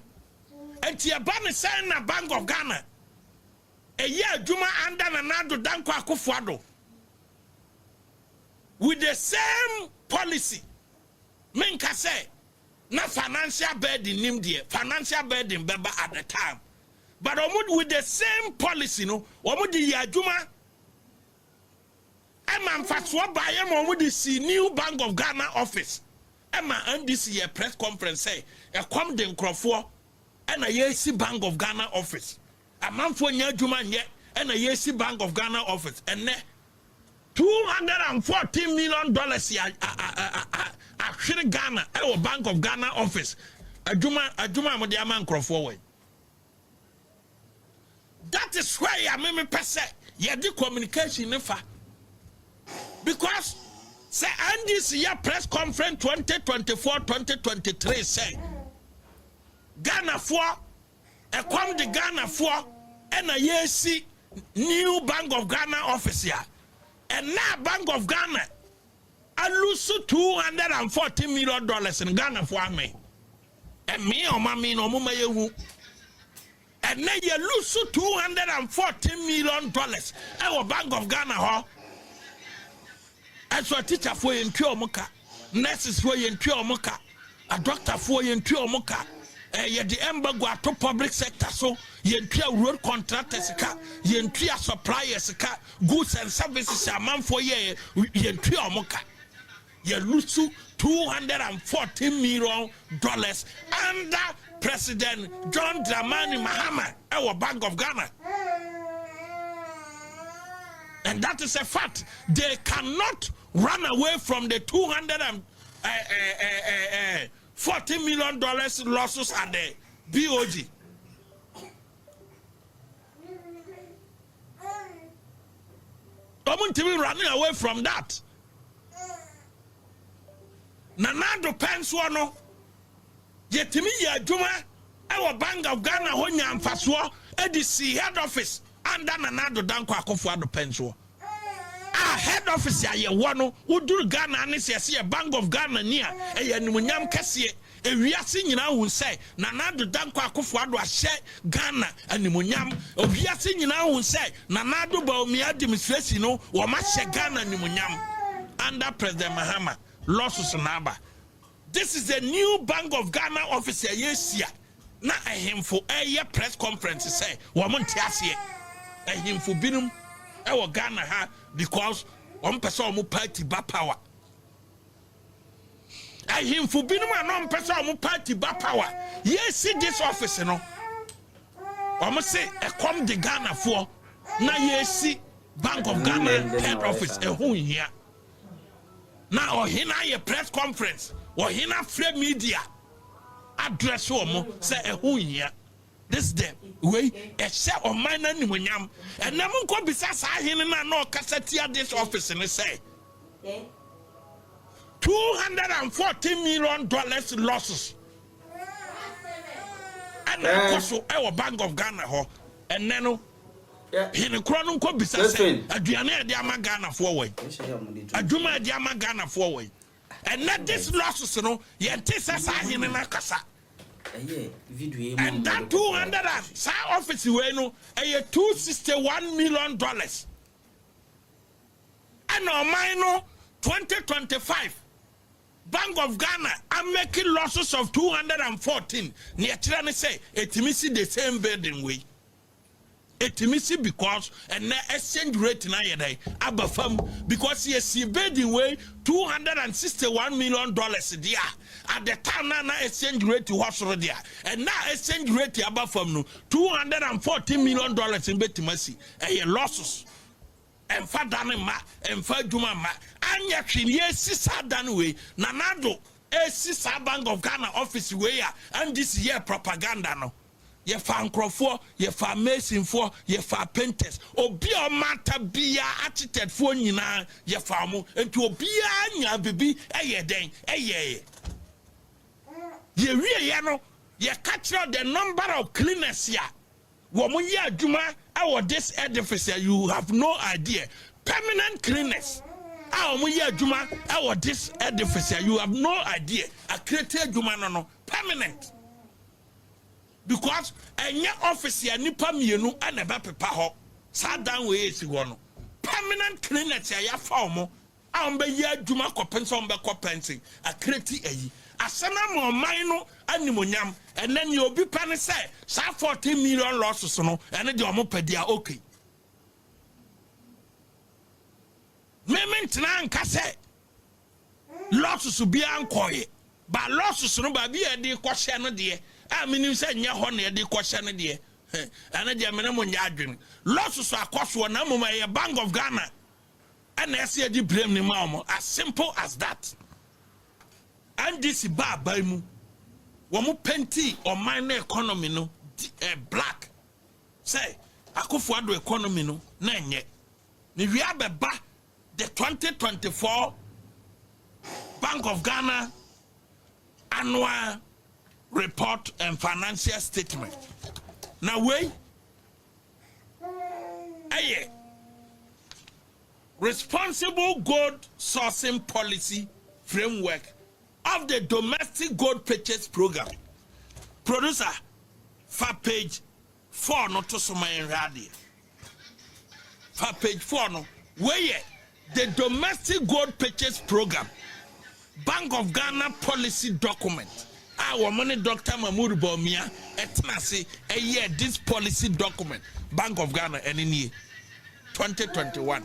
enti e ba ne say na Bank of Ghana e ye adwuma under nanado danko akofo with the same policy menka say na financial burden nim there financial burden beba at the time but with the same policy no di adwuma Emma mfatso ba ye mo di see new Bank of Ghana office Emma and this year press conference say e kom de nkrofo na ye see Bank of Ghana office amanfo nya adwuma nye na ye see Bank of Ghana office ene $240 million ya ahwere Ghana e Bank of Ghana office adwuma mo de ama nkrofo we that is why ya me pese ye di communication nefa because say and this year press conference 2024-2023 say Ghana for e come the Ghana for and a year see new Bank of Ghana office here and now Bank of Ghana I lose $240 million in Ghana for me and me or my no mama you and now you lose $240 million our Bank of Ghana ho as a teacher for in pure moka nurses for in pure moka a doctor for in pure moka ye the embargo to public sector so ye road contractors ka ye suppliers ka goods and services a man for ye pure moka ye lose $240 million under President John Dramani Mahama our Bank of Ghana. And that is a fact. They cannot run away from the $240 million losses at the BOG. won't be running away from that. Nanado Penswano, yet to me, Juma, our Bank of Ghana, Honya and Faswa, EDC head office, and then Nanado Danko for the Penswa. Our head office, ya one who do Ghana, and see a Bank of Ghana near a Yamunyam Cassie. We are seeing now who say Nanado Danko Akufo-Addo share Ghana and Nimunyam. We are seeing now who say Nanado Baumia administration no or share Ghana and Nimunyam under President Mahama losses naba. This is a new Bank of Ghana officer yes ya. Na him for a press conference say woman tiasie him for binum e Ghana ha because one person mu party ba power. I him for being my person party back power. Yes, see this office, you know. Almost say a come the Ghana for now. Yes, see Bank of Ghana head office a who here. Now or here a press conference or here free media address home say a who here. This them way a share of mine and Nimunyam and never go besides I hear no cassette this office and say. $240 million losses. And also our Bank of Ghana ho and then he the crown could be say a Diana Diama Ghana forward. A Juma Diama Ghana forward. And not this losses, you know, yet this is in Nakasa. And that 200 office you know, $261 million. And no minor 2025. Bank of Ghana are making losses of 214. Near trying to say it missing the same building way. It missing because and the exchange rate na yede abafam because you see building way $261 million there. At the time na exchange rate was already there. And now exchange rate abafam no $214 million in betimasi. Losses. And Fadane ma and Faduma ma anya twini sisa dan way Nanado sisa Bank of Ghana office way and this year propaganda no ye fa nkrofo ye fa mason for ye fa painters obi o mata bia architect for nyina ye fa mo enti obi anya bibi eye den eye ye wie ye no ye catch the number of cleaners ya womo ye adwuma our this edifice you have no idea permanent cleaners womo ye adwuma our this edifice you have no idea a create adwuma no permanent because any office ya nipa mienu ana ba pepa ho sa dan we esi go no permanent cleaners ya fa omo be ye adwuma kopenso be kopensi a create ayi asana mo man no animonyam and then you be pan say 14 million losses no and the omo pedia okay mement na nka say losses bi ankoye ba losses no ba bi e de kwhye no de a menim say nya ho na e de kwhye no de and the menemo nya adwen losses akoso na moma ye Bank of Ghana and ese di blame ni ma omo as simple as that. And this bar by mu womu penti or minor economy no black say Akufo-Addo economy no nenye ni wi abeba the 2024 Bank of Ghana annual report and financial statement now way aye responsible gold sourcing policy framework of the domestic gold purchase program. Producer, for page 4 not to some radio. For page 4 no, where the domestic gold purchase program, Bank of Ghana policy document. Our money Dr. Mahmoud Bawumia etnasi a year this policy document, Bank of Ghana and in year 2021.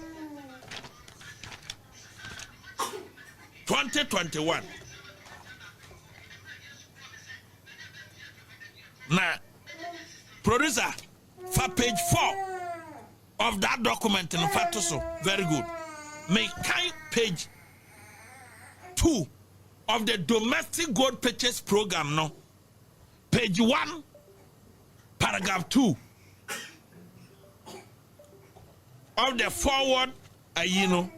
2021. Now, producer, for page 4 of that document in Fatoso, very good. Make page 2 of the domestic gold purchase program, no. Page 1, paragraph 2 of the forward you know,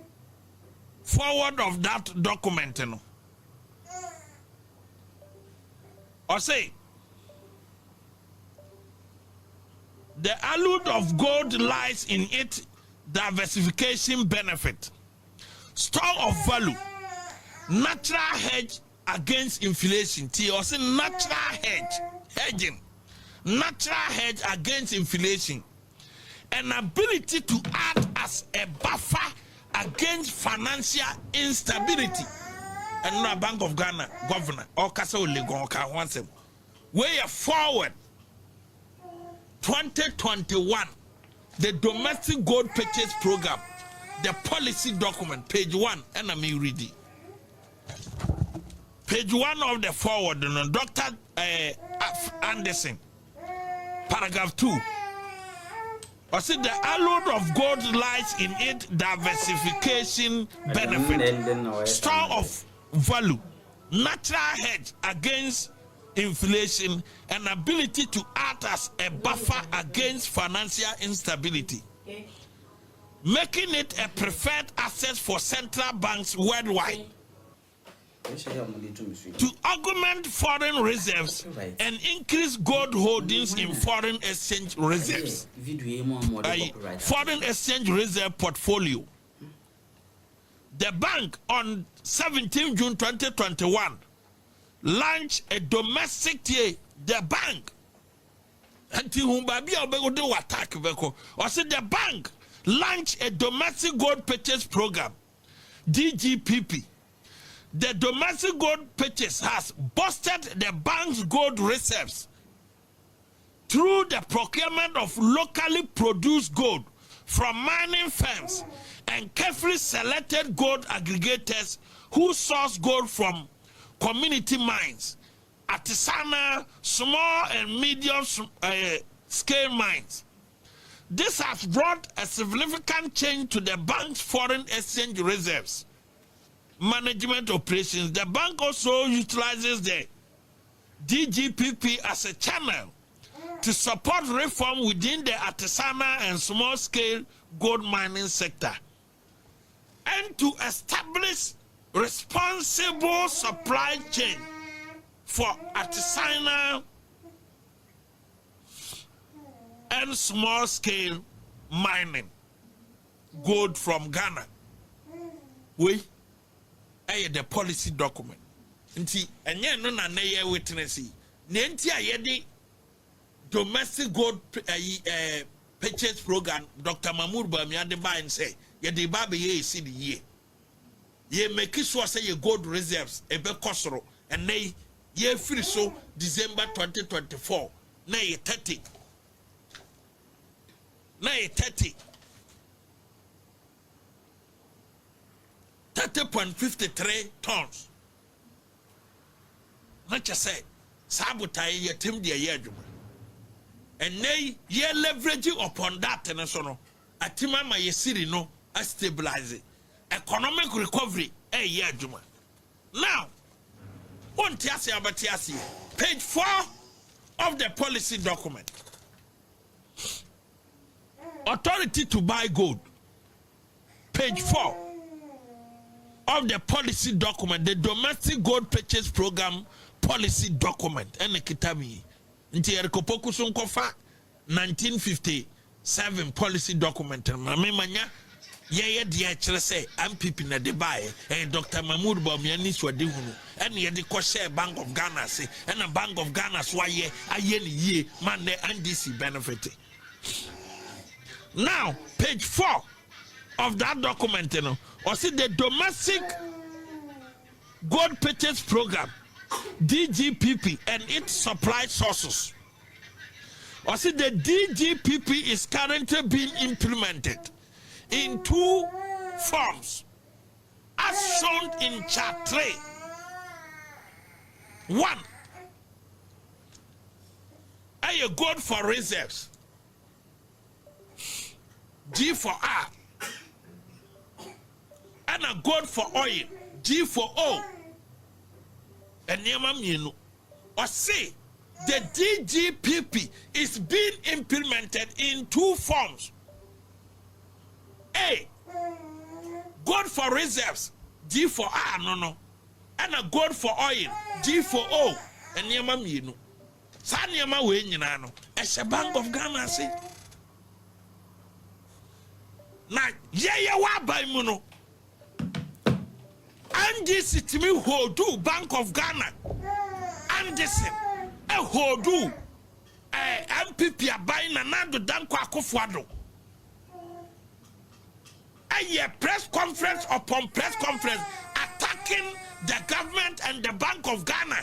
forward of that document, you know. Or say, the allure of gold lies in its diversification benefit, store of value, natural hedge against inflation. Or say natural hedging, natural hedge against inflation, an ability to act as a buffer against financial instability. And no Bank of Ghana governor or Kasa Olegon wants him. Way forward 2021, the domestic gold purchase program, the policy document, page 1, and I'm reading. Page 1 of the forward, Dr. Anderson, paragraph 2. I said the allure of gold lies in its diversification benefit, store of value, natural hedge against inflation, and ability to act as a buffer against financial instability, making it a preferred asset for central banks worldwide to augment foreign reserves and increase gold holdings in foreign exchange reserves. Foreign exchange reserve portfolio. The bank on 17 June 2021 launched a domestic the bank. The bank launched a domestic gold purchase program, DGPP. The domestic gold purchase has boosted the bank's gold reserves through the procurement of locally produced gold from mining firms and carefully selected gold aggregators who source gold from community mines, artisanal, small and medium scale mines. This has brought a significant change to the bank's foreign exchange reserves management operations. The bank also utilizes the DGPP as a channel to support reform within the artisanal and small scale gold mining sector and to establish responsible supply chain for artisanal and small scale mining gold from Ghana. We the policy document. Nti enye no na ye witness yi. Nenti ayede domestic gold purchase program Dr. Mahmoud Bamiade ba and say ye de ba be ye see the year. Ye make sure say ye gold reserves ebe kosoro and nay ye free so December 2024 na ye 30. Na ye 30. 30.53 tons. Not just say, sabotage your team, dear Yajuma. And nay, ye leveraging upon that, and so on. A timama ye city no, a stabilize it. Economic recovery, a Yajuma. Now, on Tiasi Abatiasi, page 4 of the policy document. Authority to buy gold. Page 4. Of the policy document, the domestic gold purchase program policy document. And kitami. Nti erikopoku sunkofa 1957 policy document. Mame manya ye de chere say NPP na de bae Dr. Mahmoud Bamiani swade hunu. And ye de ko share Bank of Ghana say and a Bank of Ghana so aye ni ye man the NDC benefit. Now, page 4 of that document, you know, or see the domestic gold purchase program, DGPP, and its supply sources. Or see the DGPP is currently being implemented in 2 forms, as shown in chart 3. 1, a gold for reserves, G for R, and a gold for oil, G for O, and Yamamino. Or say the DGPP is being implemented in 2 forms. A, gold for reserves, G for R, no. And a gold for oil, G for O, and Yama Mino. Sanyama Winano, as a Bank of Ghana say. Now, yeah, wa by Muno. And this is me who do Bank of Ghana. And this who do MPP buying another Danko Akufo-Addo. A press conference upon press conference attacking the government and the Bank of Ghana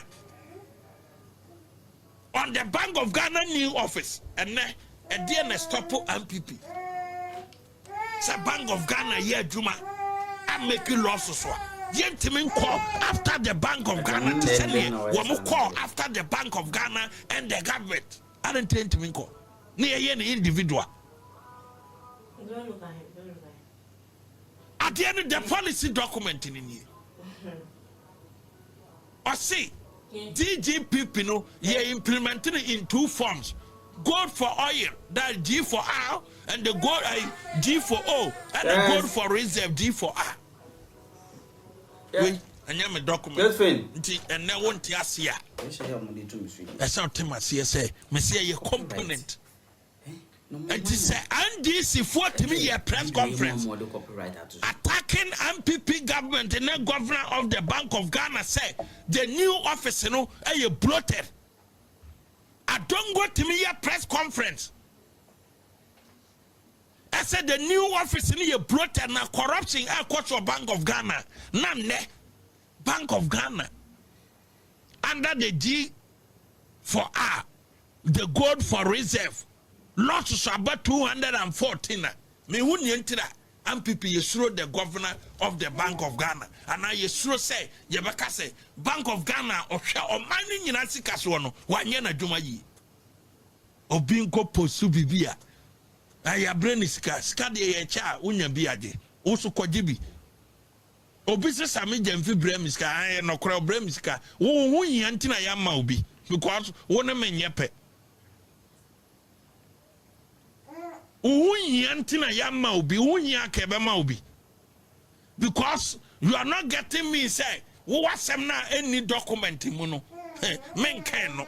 on the Bank of Ghana new office and then a DNA stop MPP. It's a Bank of Ghana yeah Juma I'm making losses. Gentlemen call after the Bank of Ghana to send me one call after the Bank of Ghana and the government. I don't tend to call near any individual. At the end of the policy document in here. Or see, DGP, no, you're implementing it in two forms. Gold for oil, that G for R, and the gold G for O, and the gold for reserve G for R. Wait, and I'm a document. And now one Tiasia. That's how Timasia say, Monsieur, your component. And she said, and this is 40 minute press conference attacking MPP government and the governor of the Bank of Ghana said the new office, you know, are bloated. I don't go to me a press conference. I said the new office in here bloated now corruption. I quote your Bank of Ghana. None Bank of Ghana under the G for R, the gold for reserve. Lots of about 214. Me who nientira MPP yesuro the governor of the Bank of Ghana. And now yesuro say yebaka say Bank of Ghana ohwa o mani nyina sika so no wanye na dwuma yi. Obi nko posu bibia. Aya brain sika de ye cha unya biaje. Usu kwajibi. Obi se Sammy Gyamfi brem sika aye no kora brem sika. Wo nyantina ya ma obi because wo na menyepe. Unyantina yama ubi unya kebe maubi because you are not getting me say what's na any document muno men can no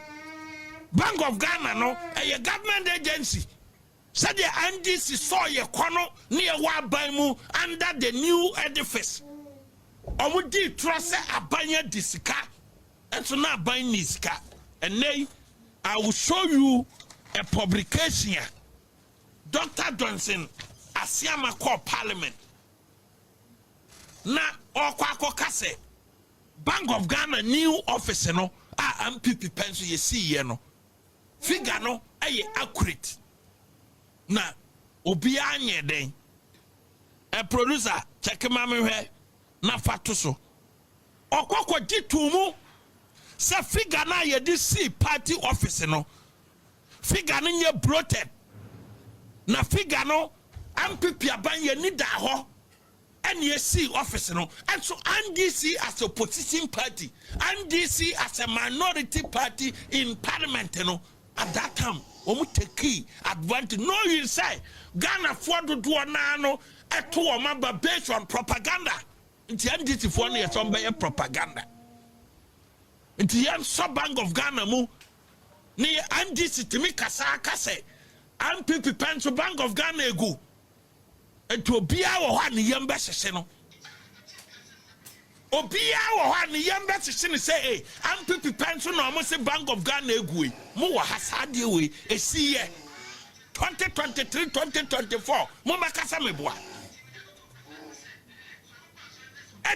Bank of Ghana no a government agency said the NDC saw ye kono near wa baimu under the new edifice omudi trust abanya disika and so now buying niska and nay I will show you a publication. Dr. Johnson, Asiama call Parliament. Na Okwako Kase, Bank of Ghana new office no, MPP pencil ye see ye no. Figure no, aye accurate. Na Obiya nye den. A producer, check mami he, na fatuso. Okwako jitumu, se figure na ye di see party office no. Figure ni ye bloated. Na figure no MPP abanye ni da ho NEC office no and so NDC as a opposition party NDC as a minority party in parliament no at that time omu take advantage no you say Ghana for do na no eto o mamba based on propaganda nti NDC for no ye some be propaganda nti yan so Bank of Ghana mu ni NDC timi kasa MPP pencil Bank of Ghana egu eto obia wo ha ne yamba sese no obia wo ha ne yamba sese ne say MPP pencil no mo say Bank of Ghana egu mo wo ha sade we esi ye 2023 2024 mo makasa meboa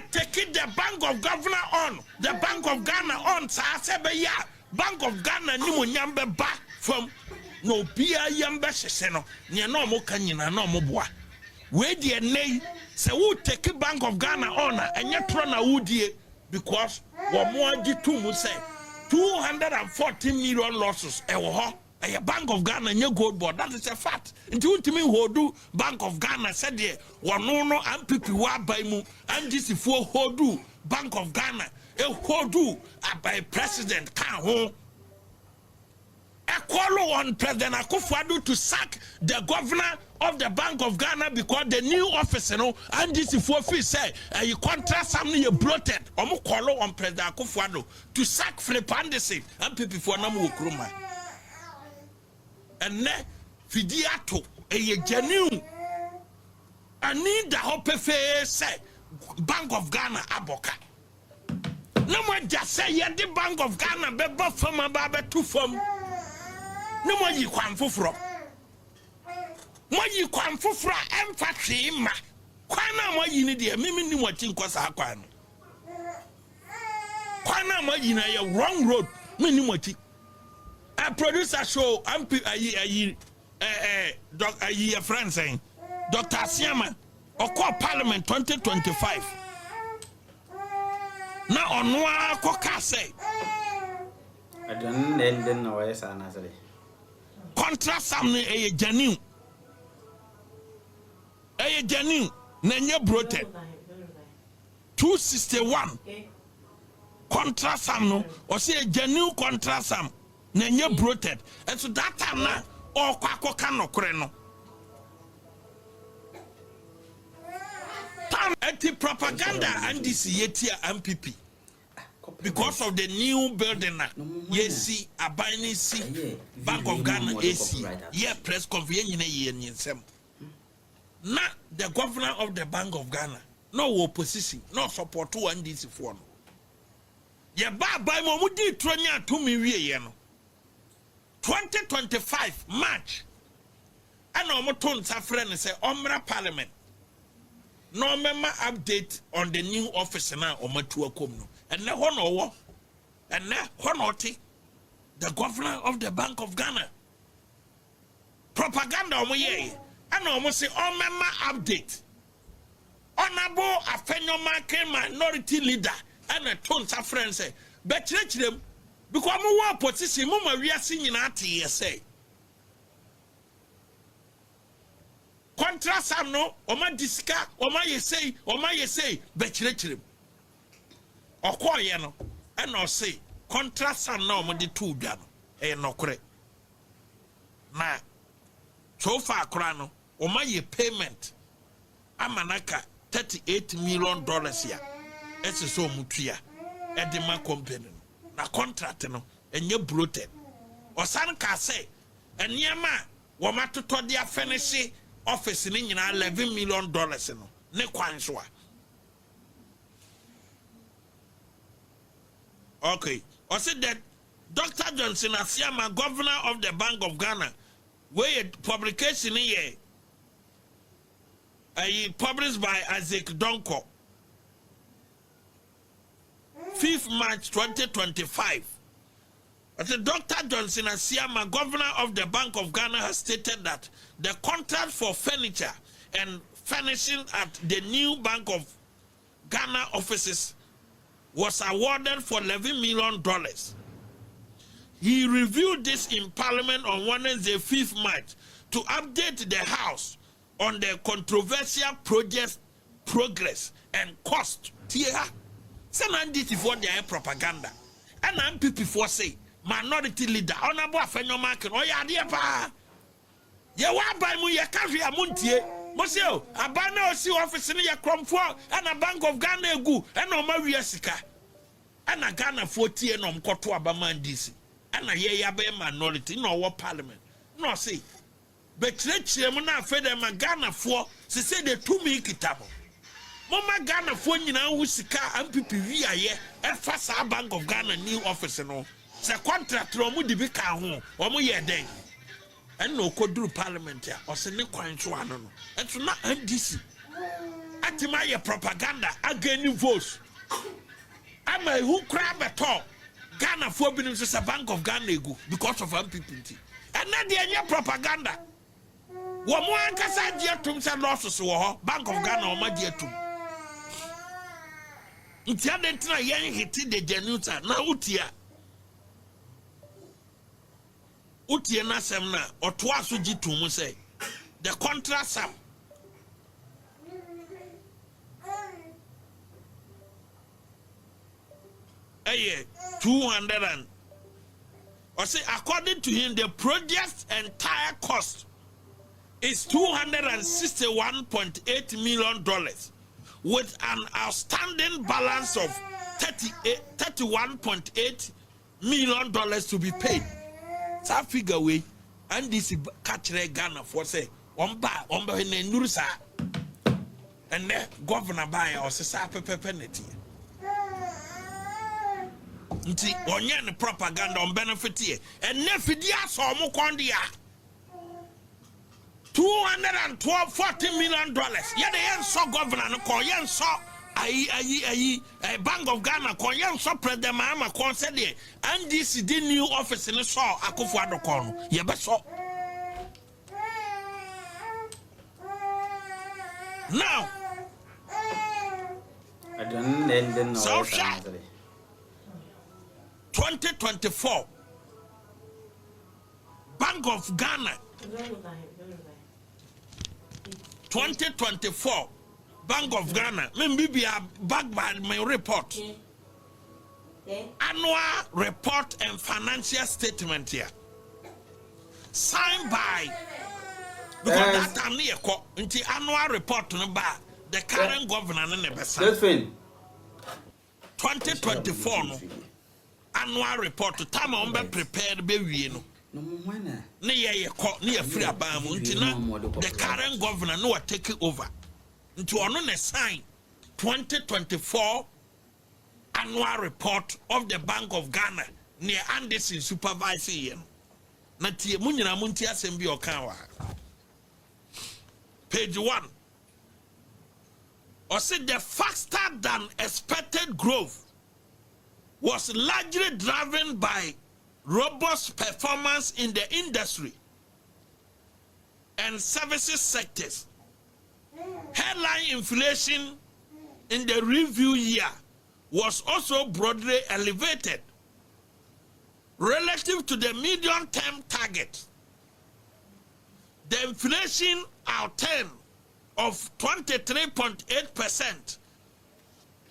take the Bank of Governor on the Bank of Ghana on sa sebe ya Bank of Ghana ni mo nyambe ba from no bia yamba sese no ne no mo kanyina no mo boa we de nei se wo take Bank of Ghana on enye tro na wudie because wo mo agi to mu say 214 million losses e wo ho e Bank of Ghana nye Goldbod that is a fact nti untimi hodu Bank of Ghana said de wono no MPP wa bai mu NDC fo hodu Bank of Ghana e hodu abai president kan ho a call on President Akufo-Addo to sack the governor of the Bank of Ghana because the new office, you know, and this is what we say, you contract something you bloated. Omo call on President Akufo-Addo to sack Philip Anderson and people for Namu Kruma. And ne Fidiato, a genuine. I need the hope say Bank of Ghana Aboka. No more just say yeah, the Bank of Ghana be from a barber to from. No more you come for from. More you come for empathy, ma. Kwana more you need the mimi watching cause I can. Kwana more you know your wrong road, mini watching. A producer show, I'm a friend saying, Dr. Siama, or call Parliament 2025. Now on one coca say. I don't know why I answer. Contract something a genuine. A genuine, Nanya Broted 261. Contract some or say a genuine contract some Nanya Broted. And so that time now, or Quaco Cano Creno. Anti-propaganda and this yetia MPP because of the new building. Yes, Abani see Bank of Ghana AC. Yeah, press convenience. Now the governor of the Bank of Ghana, no opposition, no support to one this for. Yeah, by Momudi Tronia to me, 2025 March. And Omoton Safran say Omra Parliament. No member update on the new office now or matua comno. And now one and now Honoti, the governor of the Bank of Ghana. Propaganda on ye. And almost say all member update. Honorable Afenyo minority leader and a tons of friends say, but them because more position, Mama, we are singing at say. Contra sam no oma disika oma yesay bechirechirim okoye no e no say contra sam na oma de tu dwa no e nokore na so far kora no oma ye payment amanaka $38 million ya ese so mutua e de ma company na contract no enye bloated osan ka say eniema wo matoto dia finish office ni nyina $11 million no ne kwan so okay I said that Dr. Johnson Asiama, governor of the Bank of Ghana, where publication here published by Isaac Donko 5th March 2025. I said Dr. Johnson Asiama, governor of the Bank of Ghana, has stated that the contract for furniture and furnishing at the new Bank of Ghana offices was awarded for $11 million. He reviewed this in Parliament on Wednesday, 5th March, to update the House on the controversial project's progress and cost. Send this for their propaganda. And NPP for say, minority leader, honorable Afenyo Market, oh yeah, dear pa. Ya wa by mu ya carry a muntie. Monsieur, abana osi office ni ya kromfo, and a Bank of Ghana egu, and no ma wi sika. And a Ghana 40 and mkoto abaman DC. And a ye ya be minority, no wa parliament. No say. But let's na fede ma Ghana for, se say the 2 million kitabo. Mama Ghana for nyina wu sika MPP wi aye, e fa sa Bank of Ghana new office no. Se contract ro mu di bi ka ho, o mu ye den. And no koduru parliament ya, o se ne kwan so ano no. Eto na NDC. Atima ye propaganda again votes. Ama who crab at all. Ghana for being a Bank of Ghana ego because of MPP. And not the propaganda. One kasa dear to say losses war Bank of Ghana or my dear to. It's a young hit the Januta now Utia. Utia Nasemna or twice to say the contract sum. $230 Or say, according to him, the project's entire cost is $261.8 million, with an outstanding balance of $31.8 million to be paid. So figure way, and this catch Ghana for say, Omba in Nurusa, and the governor by or say, penalty. Nti onye ne propaganda on benefit here and nefidia so mo kondia $240 million. Yeah, the yen so governor no kon yen so ayi Bank of Ghana kon yen so president Mahama kon said there and this the new office in so Akufo-Addo kon ye be so now I don't know. So 2024 Bank of Ghana 2024 Bank of Ghana maybe be back by my report annual report and financial statement here signed by because that time near into annual report no ba the current governor no be 2024 no annual report to time on be prepared be wie no ne ye free abam until the current governor no take it over into ono ne sign 2024 annual report of the Bank of Ghana near Anderson supervising yen na tie mu nyina mu ntia asem bi okan wa page 1 or said the faster than expected growth was largely driven by robust performance in the industry and services sectors. Headline inflation in the review year was also broadly elevated relative to the medium-term target. The inflation outturn of 23.8%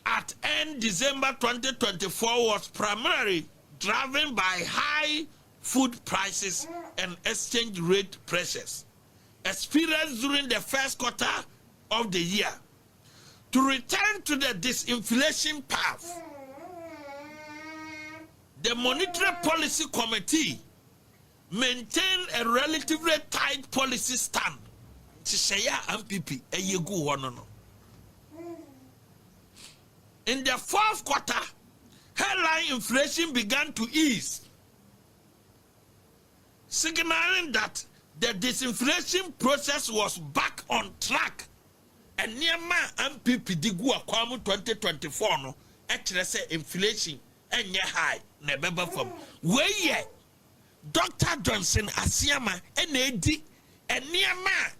at end December 2024 was primarily driven by high food prices and exchange rate pressures experienced during the first quarter of the year. To return to the disinflation path, the Monetary Policy Committee maintained a relatively tight policy stand. NPP in the fourth quarter, headline inflation began to ease, signaling that the disinflation process was back on track. And near my NPP digu akwamu 2024 no, actually say inflation and high never from where ye Dr. Johnson Asiama NAD and near my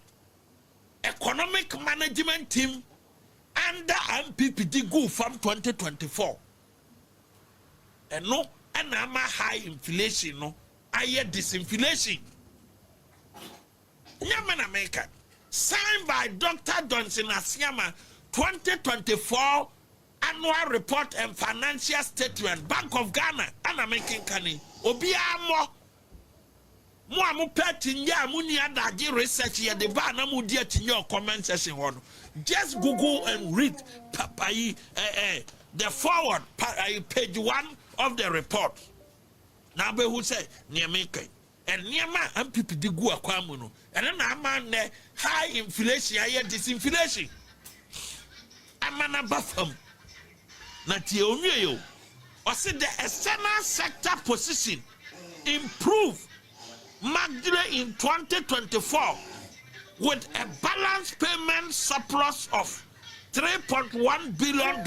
economic management team under NPP digu from 2024. And no, and I'm a high inflation, no, I hear disinflation. Yaman America, signed by Dr. Johnson Asiama, 2024 annual report and financial statement, Bank of Ghana, and American Kani, Obiamo. Mo petting ya munia daji research ya the bana mudia to your comment section one. Just Google and read the forward page 1 of the report. Now be who say near make and near my MPP digu akwamuno and then a man high inflation I disinflation. Amana bafam na tie onwe or say the external sector position improve markedly in 2024 with a balance payment surplus of $3.1 billion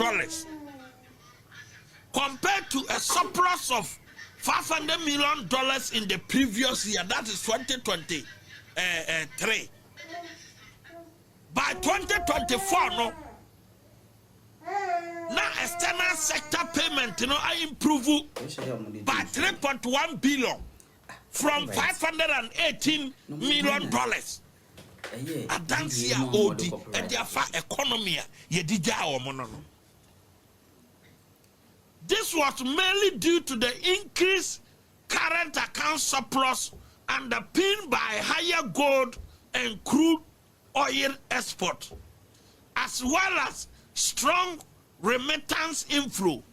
compared to a surplus of $500 million in the previous year, that is 2023. By 2024, no, now external sector payment, I improve by $3.1 billion from $518 million. Adansia odi and their economy yedija mono. This was mainly due to the increase current account surplus underpinned by higher gold and crude oil export, as well as strong remittance inflow.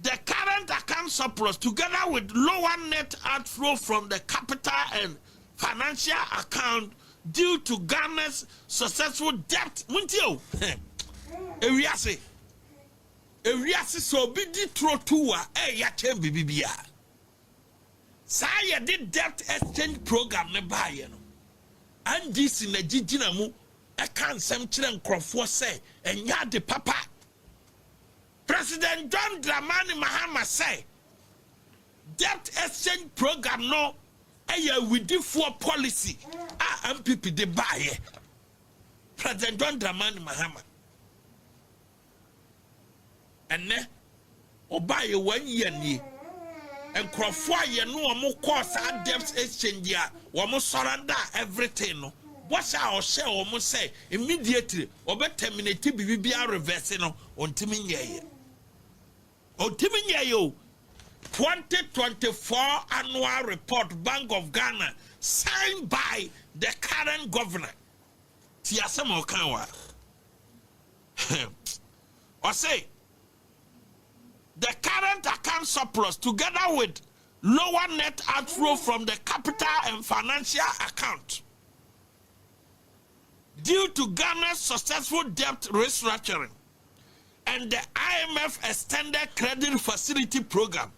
The current account surplus, together with lower net outflow from the capital and financial account due to Ghana's successful debt. Muntio, Ewiase so bidi trotua ya chembi bibia. Saya did debt exchange program ne baye no. And this in a jijina mu e kan sem kire nkrofo say enya de papa. President John Dramani Mahama say debt exchange program no a within for policy NPP de baye. President John Dramani Mahama and ne obaye 1 year ni and crofwa ye no omo course debt exchange ya omo surrender everything no. What shall share almost say immediately or terminate bibia reverse no on Timinye. On Timinye yo 2024 annual report Bank of Ghana signed by the current governor. Tiasemo Kanwa. Or say the current account surplus together with lower net outflow from the capital and financial account due to Ghana's successful debt restructuring and the IMF extended credit facility program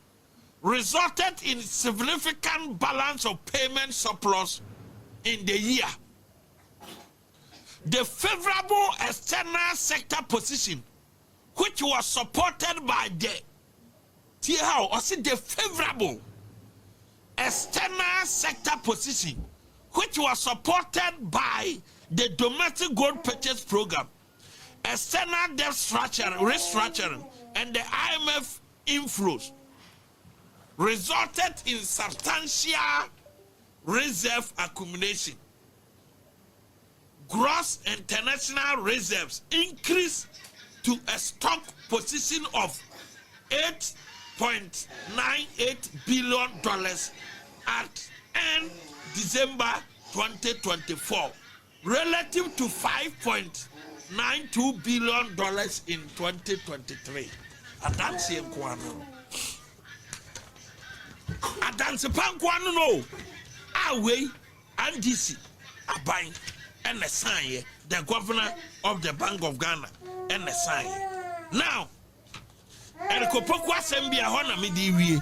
resulted in significant balance of payment surplus in the year. The favorable external sector position, which was supported by the favorable external sector position, which was supported by the domestic gold purchase program, external debt restructuring, and the IMF inflows, resulted in substantial reserve accumulation. Gross international reserves increased to a stock position of $8.98 billion at end December 2024, relative to $5.92 billion in 2023. Adansi Nkwano. Adansi Pankwano no. Away and DC Abay and the sign, the governor of the Bank of Ghana and the sign. Now, Erikopoku Assembly hona me di wie.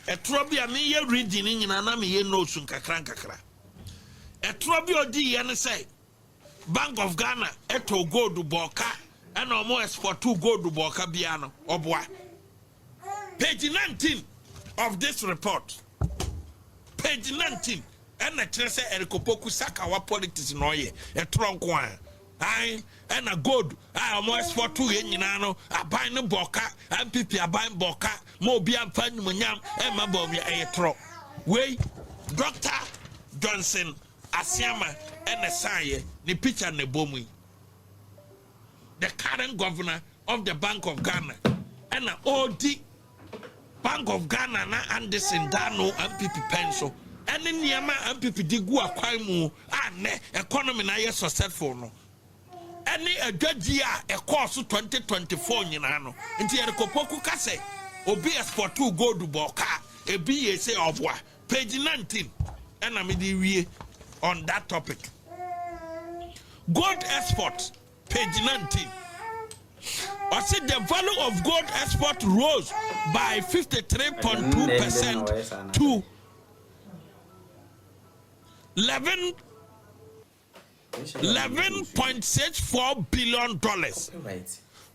Etrobia me ye reading in na me ye notes kakra. Etrobia odi ye ne say Bank of Ghana eto gold boka and omo export to gold boka biano obwa. Page 19 of this report. Page 19 and the say Erikopoku Sakawa politics no ye etron I and a good I almost for 2 years no I buy no boka NPP I buy boka mo bia fan munyam e mabom ya etro we Dr. Johnson Asiama and a saye ni picture ne bomu the current governor of the Bank of Ghana and a OD Bank of Ghana na Anderson Dano NPP pencil and in Yama NPP digu akwai mu ne economy na ye successful no. Any a judge year a course 2024 nyinano nti Erikopoku kase obi export to go to boka e be say obwa page 19 and I'm wie on that topic. Gold export page 19. I said the value of gold export rose by 53.2% to $11.64 billion,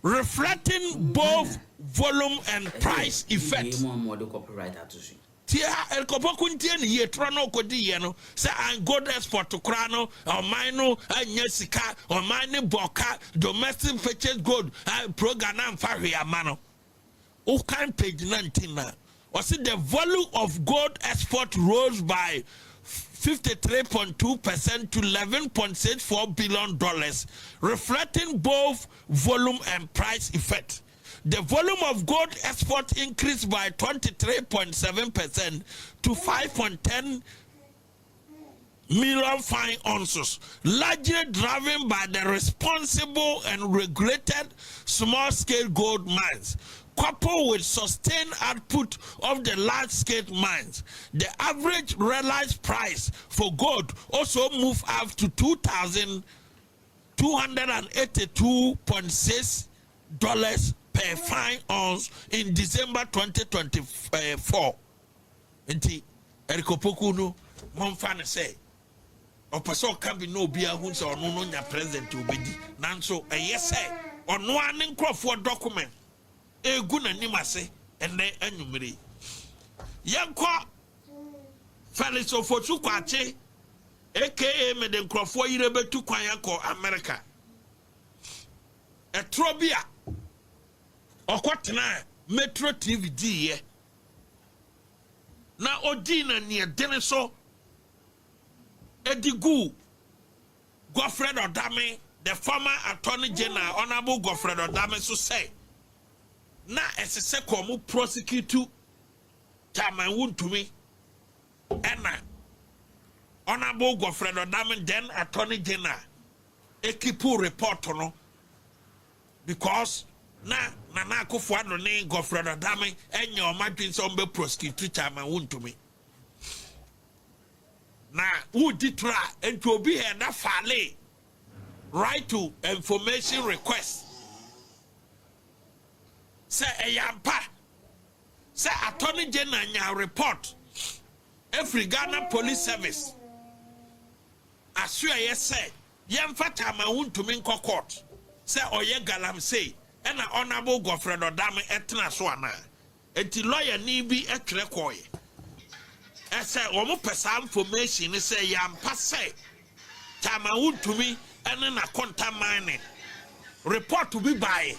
reflecting both volume and price effect. Tia Erikopoku ntie ye trono kodi ye no say an gold export to krano or mine anya sika or mine boka domestic purchase gold program na mfa amano. O kan page 19 na. Or see the value of gold export rose by 53.2% to $11.64 billion, reflecting both volume and price effect. the volume of gold export increased by 23.7% to 5.10 million fine ounces, largely driven by the responsible and regulated small-scale gold mines. Coupled with sustained output of the large-scale mines, the average realized price for gold also moved up to $2,282.6 per fine ounce in December 2024. Enti erikopoku no monfa ne say opeso can be no bia hu se ono no nya president obedi nanso eyese ono ane nkrofo document egu na nimase ene anwumere yanko Felix Ofosu kwache aka me de nkrofo yire betu kwan yakọ America etrobia okotena Metro TV die na odi na ne dene so edigu Godfred Odame, the former Attorney General, Honorable Godfred Odame, so say, na esese komu prosecute Chairman Wood to me, and Honorable Godfred Odame, then Attorney General, ekipu report no, because na kufuwa no ne Godfred Odame, and your madrin sombe prosecute Chairman Wood to me. Na who did try and to be here that fale right to information request. Say a yampa. Say Attorney General nya report. Every Ghana Police Service. As you say, yamfa Chairman to me court. Say oye galam say, and Honorable Godfred Odame etna swana. Eti lawyer ni bi etre koye. I say, almost person information. I say, yam passe. Chairman to me, and then a contaminating report to be by,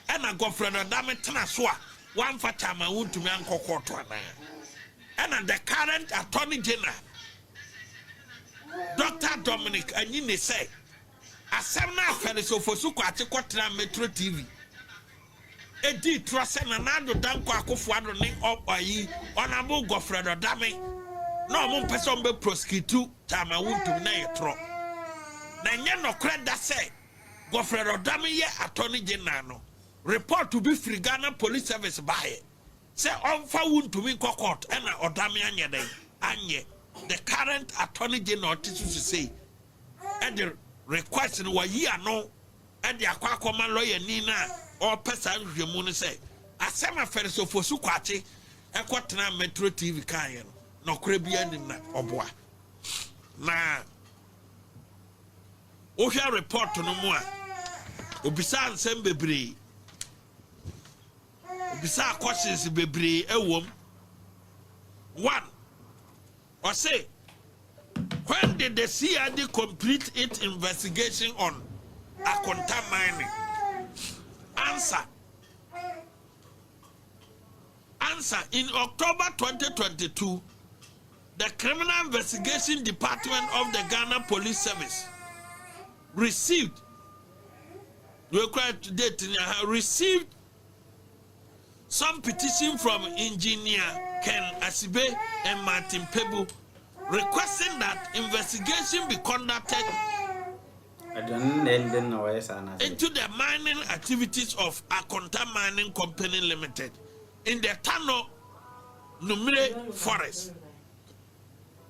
and I go for the damage Tanaswa. One for Chairman to me, Uncle Court. And the current Attorney General, Dr. Dominic, and you say, a seminar Felix Ofosu Metro TV. Edi trust and another danko akufwado ni oyi Honorable Godfred Odame no mo person be prosecute Chairman Wood to na yetro na nye no credit say Godfred Odame ye Attorney General no report to be free Ghana Police Service by say on fa Wood to me court and Odame anye den anye the current Attorney General to say and the request no yi ano and the akwa lawyer ni na or person Jamuni say, I send my friends of Fosuquachi, a quarter Metro TV Kayan, no Caribbean in Obwa. Na Osha report to no more. Ubisa send Bebri. Ubisa questions Bebri, a woman. One, or say, when did the CID complete its investigation on Akonta mining? Answer. In October 2022, the Criminal Investigation Department of the Ghana Police Service received some petition from Engineer Ken Asibe and Martin Pebu requesting that investigation be conducted into the mining activities of Akonta Mining Company Limited in the Tano Numere Forest.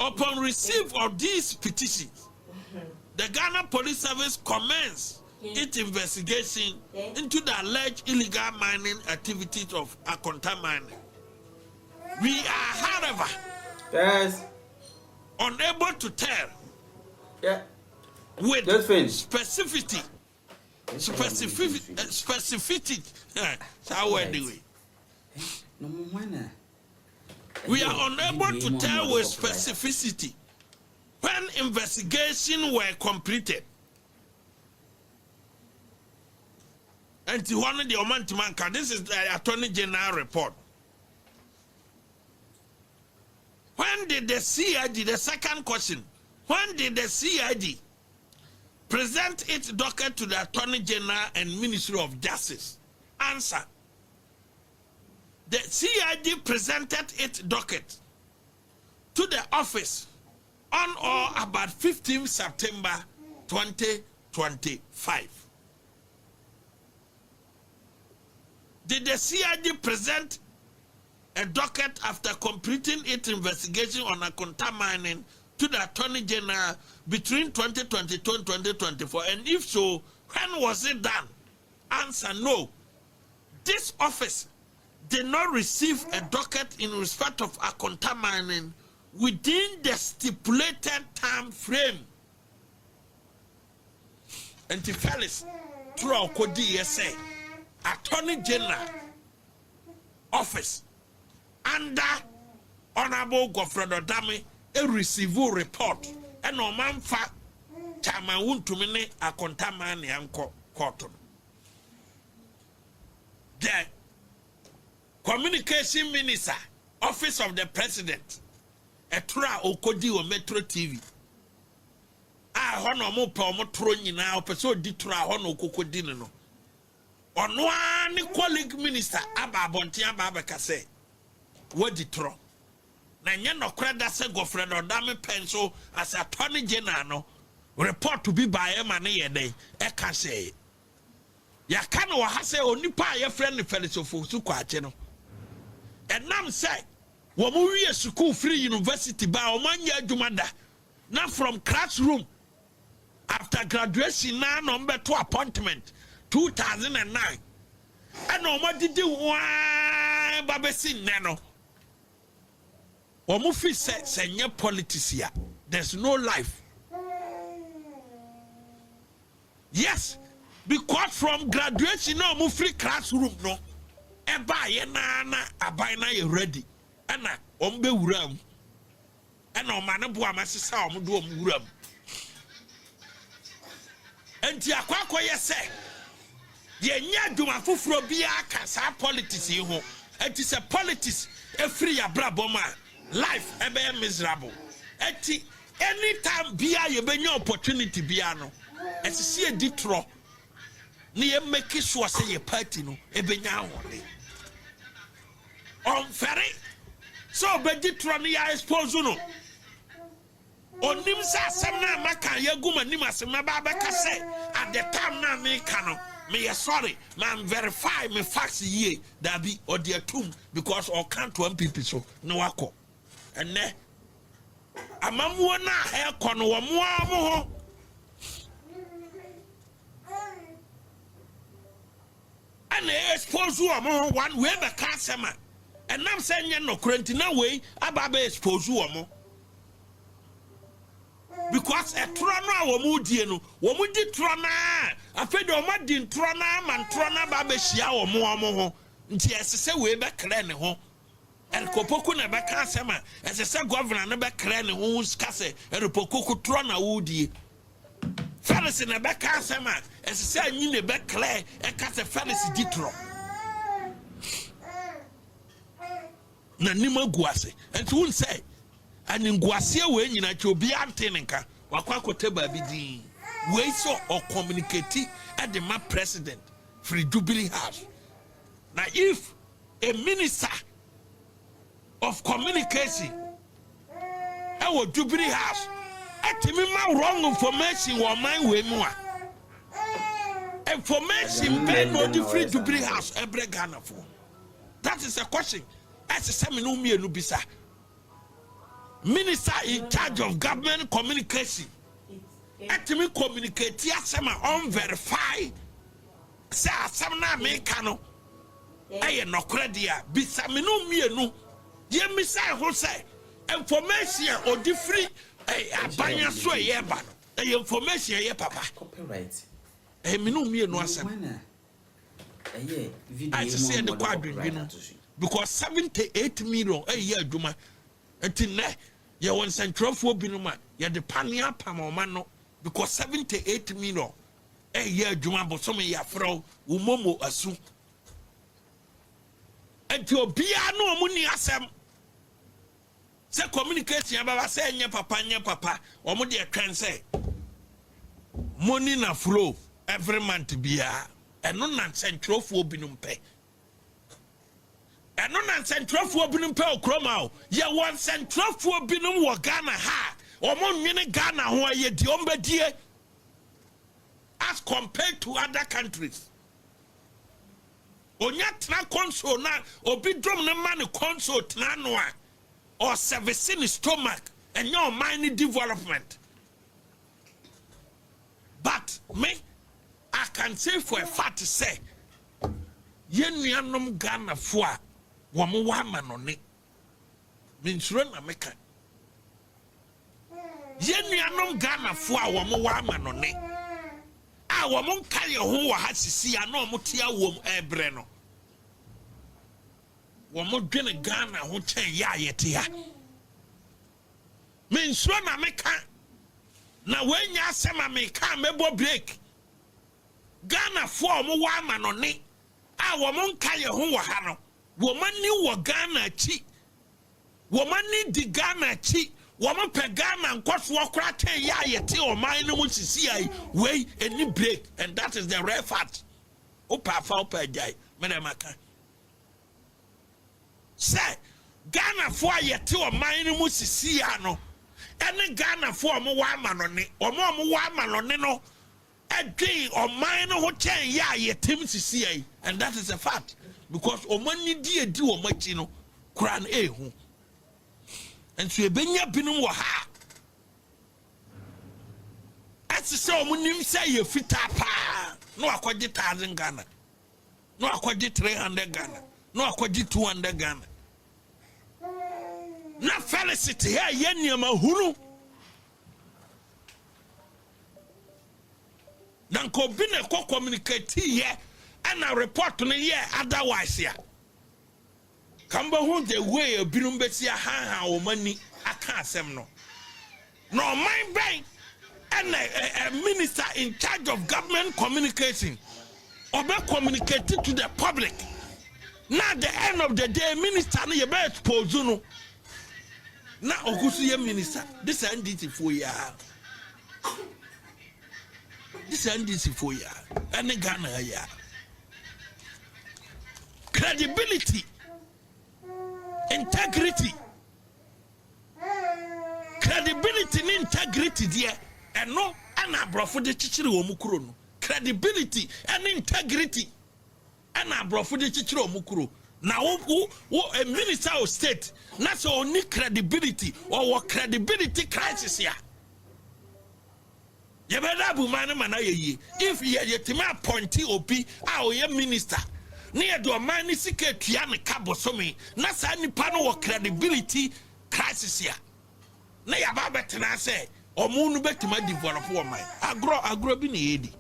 Upon receipt of these petitions, the Ghana Police Service commenced its investigation into the alleged illegal mining activities of Akonta Mining. We are, however, unable to tell with specificity. How anyway? We are unable to tell with specificity when investigations were completed. And to one of the Omantimanka, this is the Attorney General report. When did the CID, the second question, when did the CID present its docket to the Attorney General and Ministry of Justice? Answer. the CID presented its docket to the office on or about 15 September 2025. Did the CID present a docket after completing its investigation on Akonta mining to the Attorney General between 2022 and 2024? And if so, when was it done? Answer: no. This office did not receive a docket in respect of Akonta mining within the stipulated time frame. And the fellas through Kodi say Attorney General office under Honorable Goldbod Abronye a receive report and no man fa chama wuntu mene Akonta mining anko court. The Communication Minister, Office of the President, Etra Okodi o Metro TV. Hono mo pa mo tro nyina opeso di tra hono kokodi no. Ono ani colleague minister ababonte ababeka say, "What di tro?" Na nye no kreda se Goldbod Abronye penso as Attorney General no report to be by e man ye den e ka say. Ya kana wa ha say onipa ye friend ne felisofo su kwache no. And now say, "Wamu we school free university ba o manya adwumada na from classroom after graduation na number 2 appointment 2009 and o ma didi wa babesi neno omu fi say nye politics ya there's no life." Yes, because from graduation no omu free classroom no eba ye na abai na ye ready ana ombe wuram ana omane bo amasesa omdo omwuram enti akwakọ ye se ye nya dwuma foforo bia aka sa politics yi ho enti se politics e free ya brabom a life ebe miserable enti anytime bia ye benya opportunity bia no esisi edi tro ni ye make sure say ye party no e benya ahode on ferry so be tro ni ya expose no onim sa asem na maka ye guma nim asem na ba be ka say at the time na me ka no me ye sorry man verify me facts ye that be or the tomb because or can't to NPP so no wako and ne amamuo na he kono wo mo ho and expose you one way the customer and I'm saying no quarantine way about expose you because a trona wo mudie no wo mudi trona afede o madin trona man trona ba be hia wo mo ho nti esese we be kra ne ho el kopoku na be ka asema esese governor na be kra ne ho skase el pokoku trona wudie Felix na be ka asema esese anyi ne be kra e ka se Felix ditro na nima guase enti won say ani nguase we nyina che obi ante nka wakwakote ba bi din we so or communicate at the ma president free Jubilee House. Now if a minister of communication our Jubilee House atimi ma wrong information wo man we mu a information be no the free Jubilee House every Ghana for that is a question as a seminar mienu bisa minister in charge of government communication atimi communicate asema on verify say asem na me kano aye nokre dia bisa me no mienu ye misa ho say information or the free abanya so ye ba no information ye papa copyright me no mienu asem video I say the quadrin no because 78 million ye adwuma etine ye won centrofo binuma ye de pania pamoma no because 78 million ye adwuma bosom ye afro umomo asu enti obia no omuni asem se communication baba say nye papa omo de twen say money na flow every month bia eno na centrofo binum pe And non central for binum pel chroma. Ye one central for binum wa Ghana ha. Or mon mini Ghana who are ye diomba dear as compared to other countries. Onya tra console na obi drum na man console tnanoa or servicing stomach and your mind development. But me, I can say for a fact to say, Yenuanum Ghana for Wamu Waman on it. Means run America. Yenuanum Ghana for Wamu Waman on it. I won't carry who has to see a no mutia wom ebreno. Wamu Gena Ghana who chain ya yetia. Means run America. Now when ya say me come mebo break. Ghana for mu wa no ne. A wo mon kaye ho wa ha no. Wo man ni wo Ghana chi. Wo man ni di Ghana chi. Wo man pe Ghana nkofo okra ten ya yete o man no mu sisi ai we any break and that is the rare fact. Opa fa opa jai me na maka. Say Ghana for yete o man no mu sisi ya no. Any Ghana for mu wa ma no ne. O mu wa ma no ne no. Again, or mine who chain ya ye Tim CCA, and that is a fact because o money dear do o machino cran a who and so a benya binum wa ha as the so munim say you fit pa no akwaji 1,000 Ghana no akwaji 300 Ghana no akwaji 200 Ghana na felicity here yen yama huru. Nanko bine ko communicate here and a report to ye otherwise ya. Kamba who the way a binumbesia ha o money I can't say no. No mind bank and a minister in charge of government communication or be communicated to the public. Now at the end of the day, minister no ye be expose no. Now okusu ye minister. This is NDT for ya. This is NDC for ya. And Ghana ya. Credibility. Integrity. Credibility and integrity there. And no, and I brought for the chichiro mukuro. Credibility and integrity. And I brought for the chichiro mukuro. Now, a minister of state, not only credibility or what credibility crisis here. If ye tima appointee obi a oye minister near do man ni sike tua ne kabo so me na sa nipa no wo credibility crisis here na ya ba betena say omu no betima develop wo man agro bi na yedi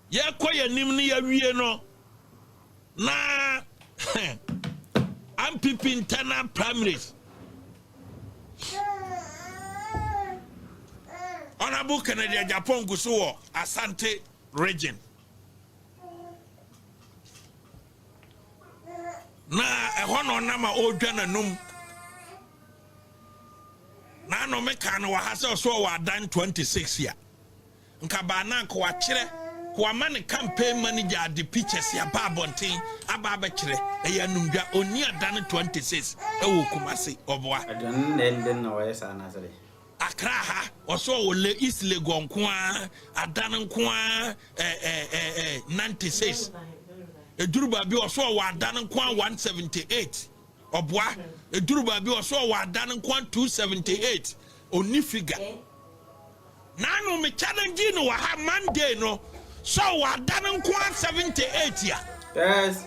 ye koye nim ne ya wie no na NPP internal primaries. Honorable Canadian Japan Gusuo Asante region. Na ehono nama odwana num. Na no meka no wa hase so wa dan 26 ya. Nka ba na ko wa kire ko amane campaign manager the pictures ya ba bonten aba ba kire e ya numdwa oni adan 26 e wo kumase oboa. Adan den na wa yesa na sele. Accra ha also ole East Legon kwa adan kwa 96 eduruba bi also wa adan kwa 178 obwa eduruba bi also wa adan kwa 278 oni figure nanu me challenge no wa ha Monday no so wa adan kwa 78 ya yes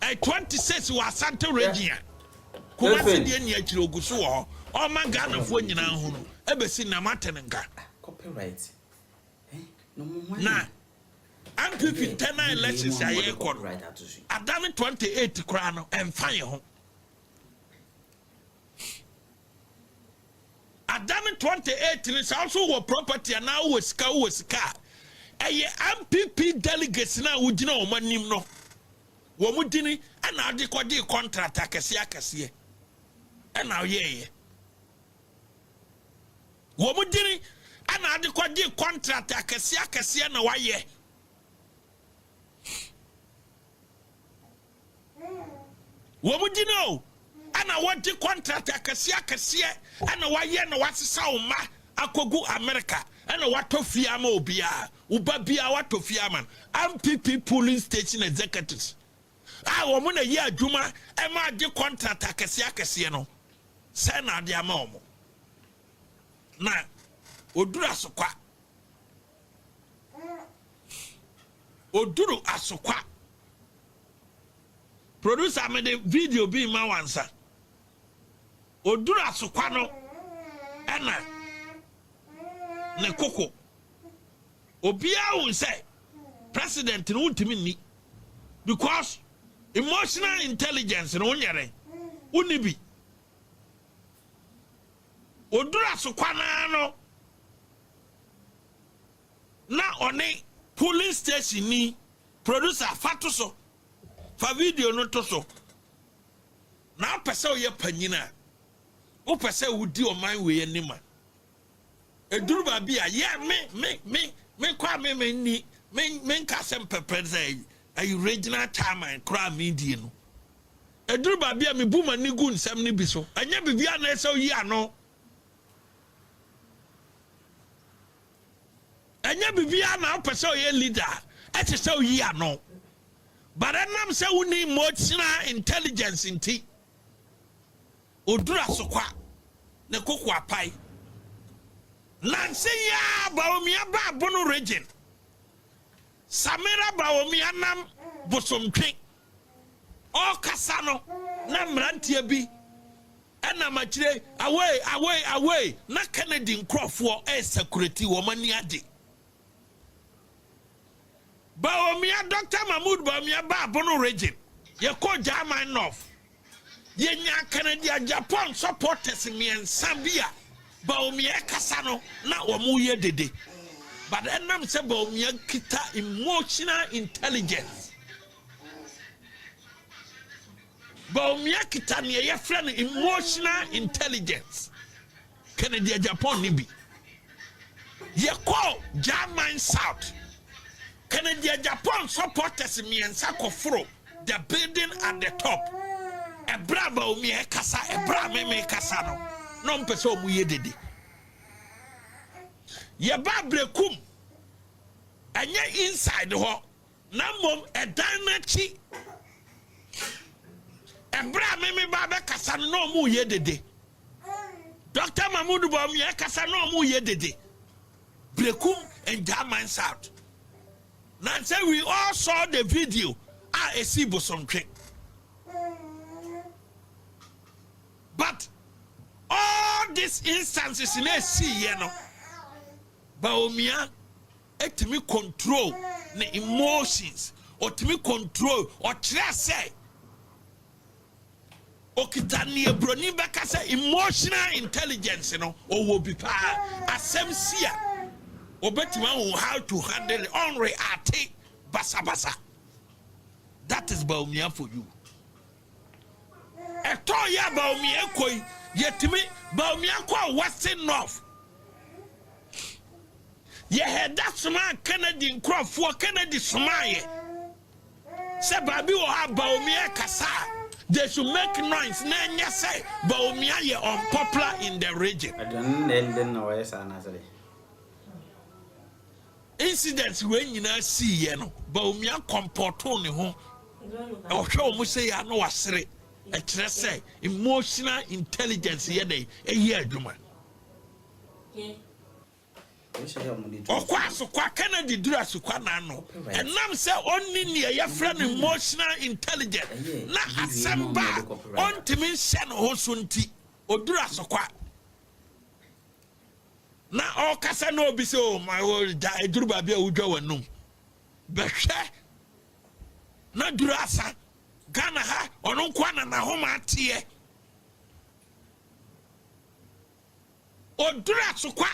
26 wa Santa Regina kuma se die ni akire oguso wo o ma Ghana fo nyina hu ebesi na matenenka copyright no na NPP internal elections aye ko adame 28 kra no emfa ye ho adame 28 is also wo property and now wo sika eye NPP delegates na wo gina o manim no wo mudini ana ade ko de contract akese ana ye wo mudini ana ade ko de contract akese na waye Womudino, and I want to contract a Cassia, and a Wayan, what's Sauma, Akogu America, and a Watofiamo Bia, Ubabia Watofiaman, NPP polling station executives. I woman a year, Juma, and my de contract a Cassia, Sena dia Momo. Na, Odura Sokwa. Oduru Asokwa. Producer made the video be my answer. Odura Sokwano Anna Nekoko Obia will say President in ultimately because emotional intelligence in Onyere Unibi Odura Sokwano na one police station ni producer Fatuso fa video no to so na pese o ye panyina o pese wudi o man we anima eduru ba bia ye me kwa me ni me kasem pepeze ay regional chairman kra media no eduru ba bia me buma ni gu nsem ni bi so anya bibia na ese o yi ano anya bibia na pese o ye leader e se o yi ano. But I am say we need emotional intelligence in tea. Odura Sokwa ne kokwa pai. Nancy ya baomia ba bono region. Samira baomia nam bosomtwe. O kasano na mrantie bi. Ena machire away na Kennedy Nkrofo security wo mani ade. Baomia Dr. Mahmoud Baomia ba bono region. Ye ko German North. Ye nya Canada Japan supporters me and Zambia. Baomia kasano na omu ye dede. But enam se Baomia kita emotional intelligence. Baomia kita ni ye friend emotional intelligence. Canada Japan nibi. Ye ko German South. Canada Japan supporters me and Sakofro, the building at the top. A bravo me a casa, a bra me casano. Non peso muye didi. Ye babre kum. And ye inside ho. Namom a dynachi. A bra me babe casano no muye didi. Dr. Mahmoud Baumia casano muye didi. Brekum and German South. Now say we all saw the video. I see some trick. But all these instances in a see, you know, Baomia, to me control the emotions, or to me control, or trust say, Okitani Broni Bakasa emotional intelligence, you know, or will be a semsia. Obetima how to handle it on reate basa. That is Baomia for you. Eto ya Baomia koi yetimi Baomia kwa Western North. Ye had that man Kennedy Nkrofo Kennedy Somaye. Se babi o ha Baomia kasa. They should make noise. Nanya say Baomia ye unpopular in the region. I don't know why it's incidents when you know see you know but we are comporting ho o hwe o say ya no wasere e kire say emotional intelligence ye dey e ye aduma okwa kwa Kennedy dura so kwa na no enam say onni ne ye friend emotional intelligence na asamba ontimi hye no ho so nti odura so kwa na all kasa no be so my whole die duruba bia udwa wanum behwe na durasa Ghana ha ono nkwa na homa tie odura sokwa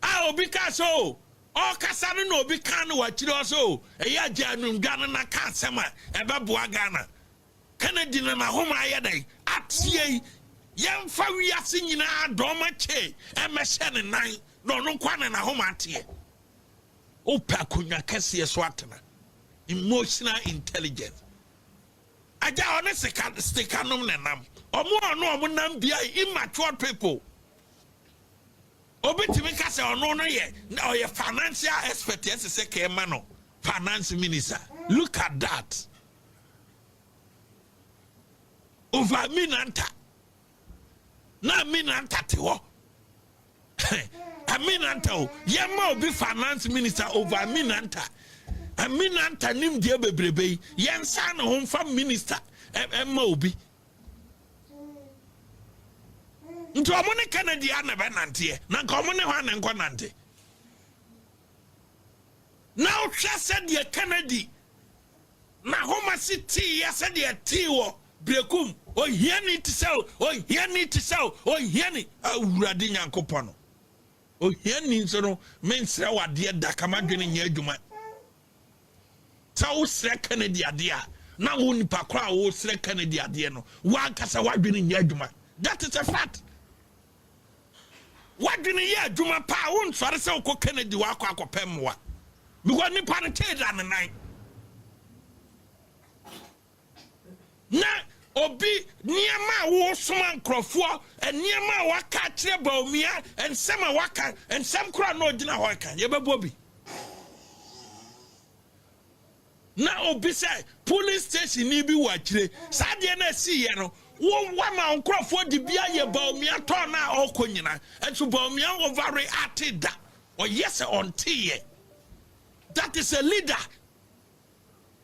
a obi ka so all kasa no obi kan wa kire so eya janum Ghana na ka sema ebeboa Ghana Kennedy na homa ayedai atie Yamfa wiase nyina adoma che emehye ne nan no no nkwa na homa tie opa kunya kase so atena emotional intelligence aja one sika nom nenam omo nam bia immature people obetimi ka se ono no ye financial expert yes say kema no finance minister. Look at that. Over Minanta. Na Minanta tewo. Aminanta yema obi finance minister over Minanta. Aminanta nim die bebrebe yensa no hom fa minister emma obi. Nti omo ne Kennedy ana be nante na nka omo ne ho ana nko nante. Now just said the Kennedy. Na homa city ya said the tiwo brekum o hiani to sell o hiani awurade nyankopon no o hiani nso no mensra wade da kama dwene nya adwuma ta wo sra Kennedy ade a na wo nipa kra wo sra Kennedy ade no wa kasa wadwene nya adwuma. That is a fact. Wadwene nya adwuma pa wo nsore se wo Kennedy wa akopem wa because nipa no tell dan nan na obi niema wo soma nkrofo niema waka kire baomia ensema waka ensem kura no gina ho kan ye bebo bi na obi say police station ni bi wa kire sade na si ye no wo wa ma nkrofo di bia ye baomia to na okonyina enso baomia over reacted da or yes on tie. That is a leader.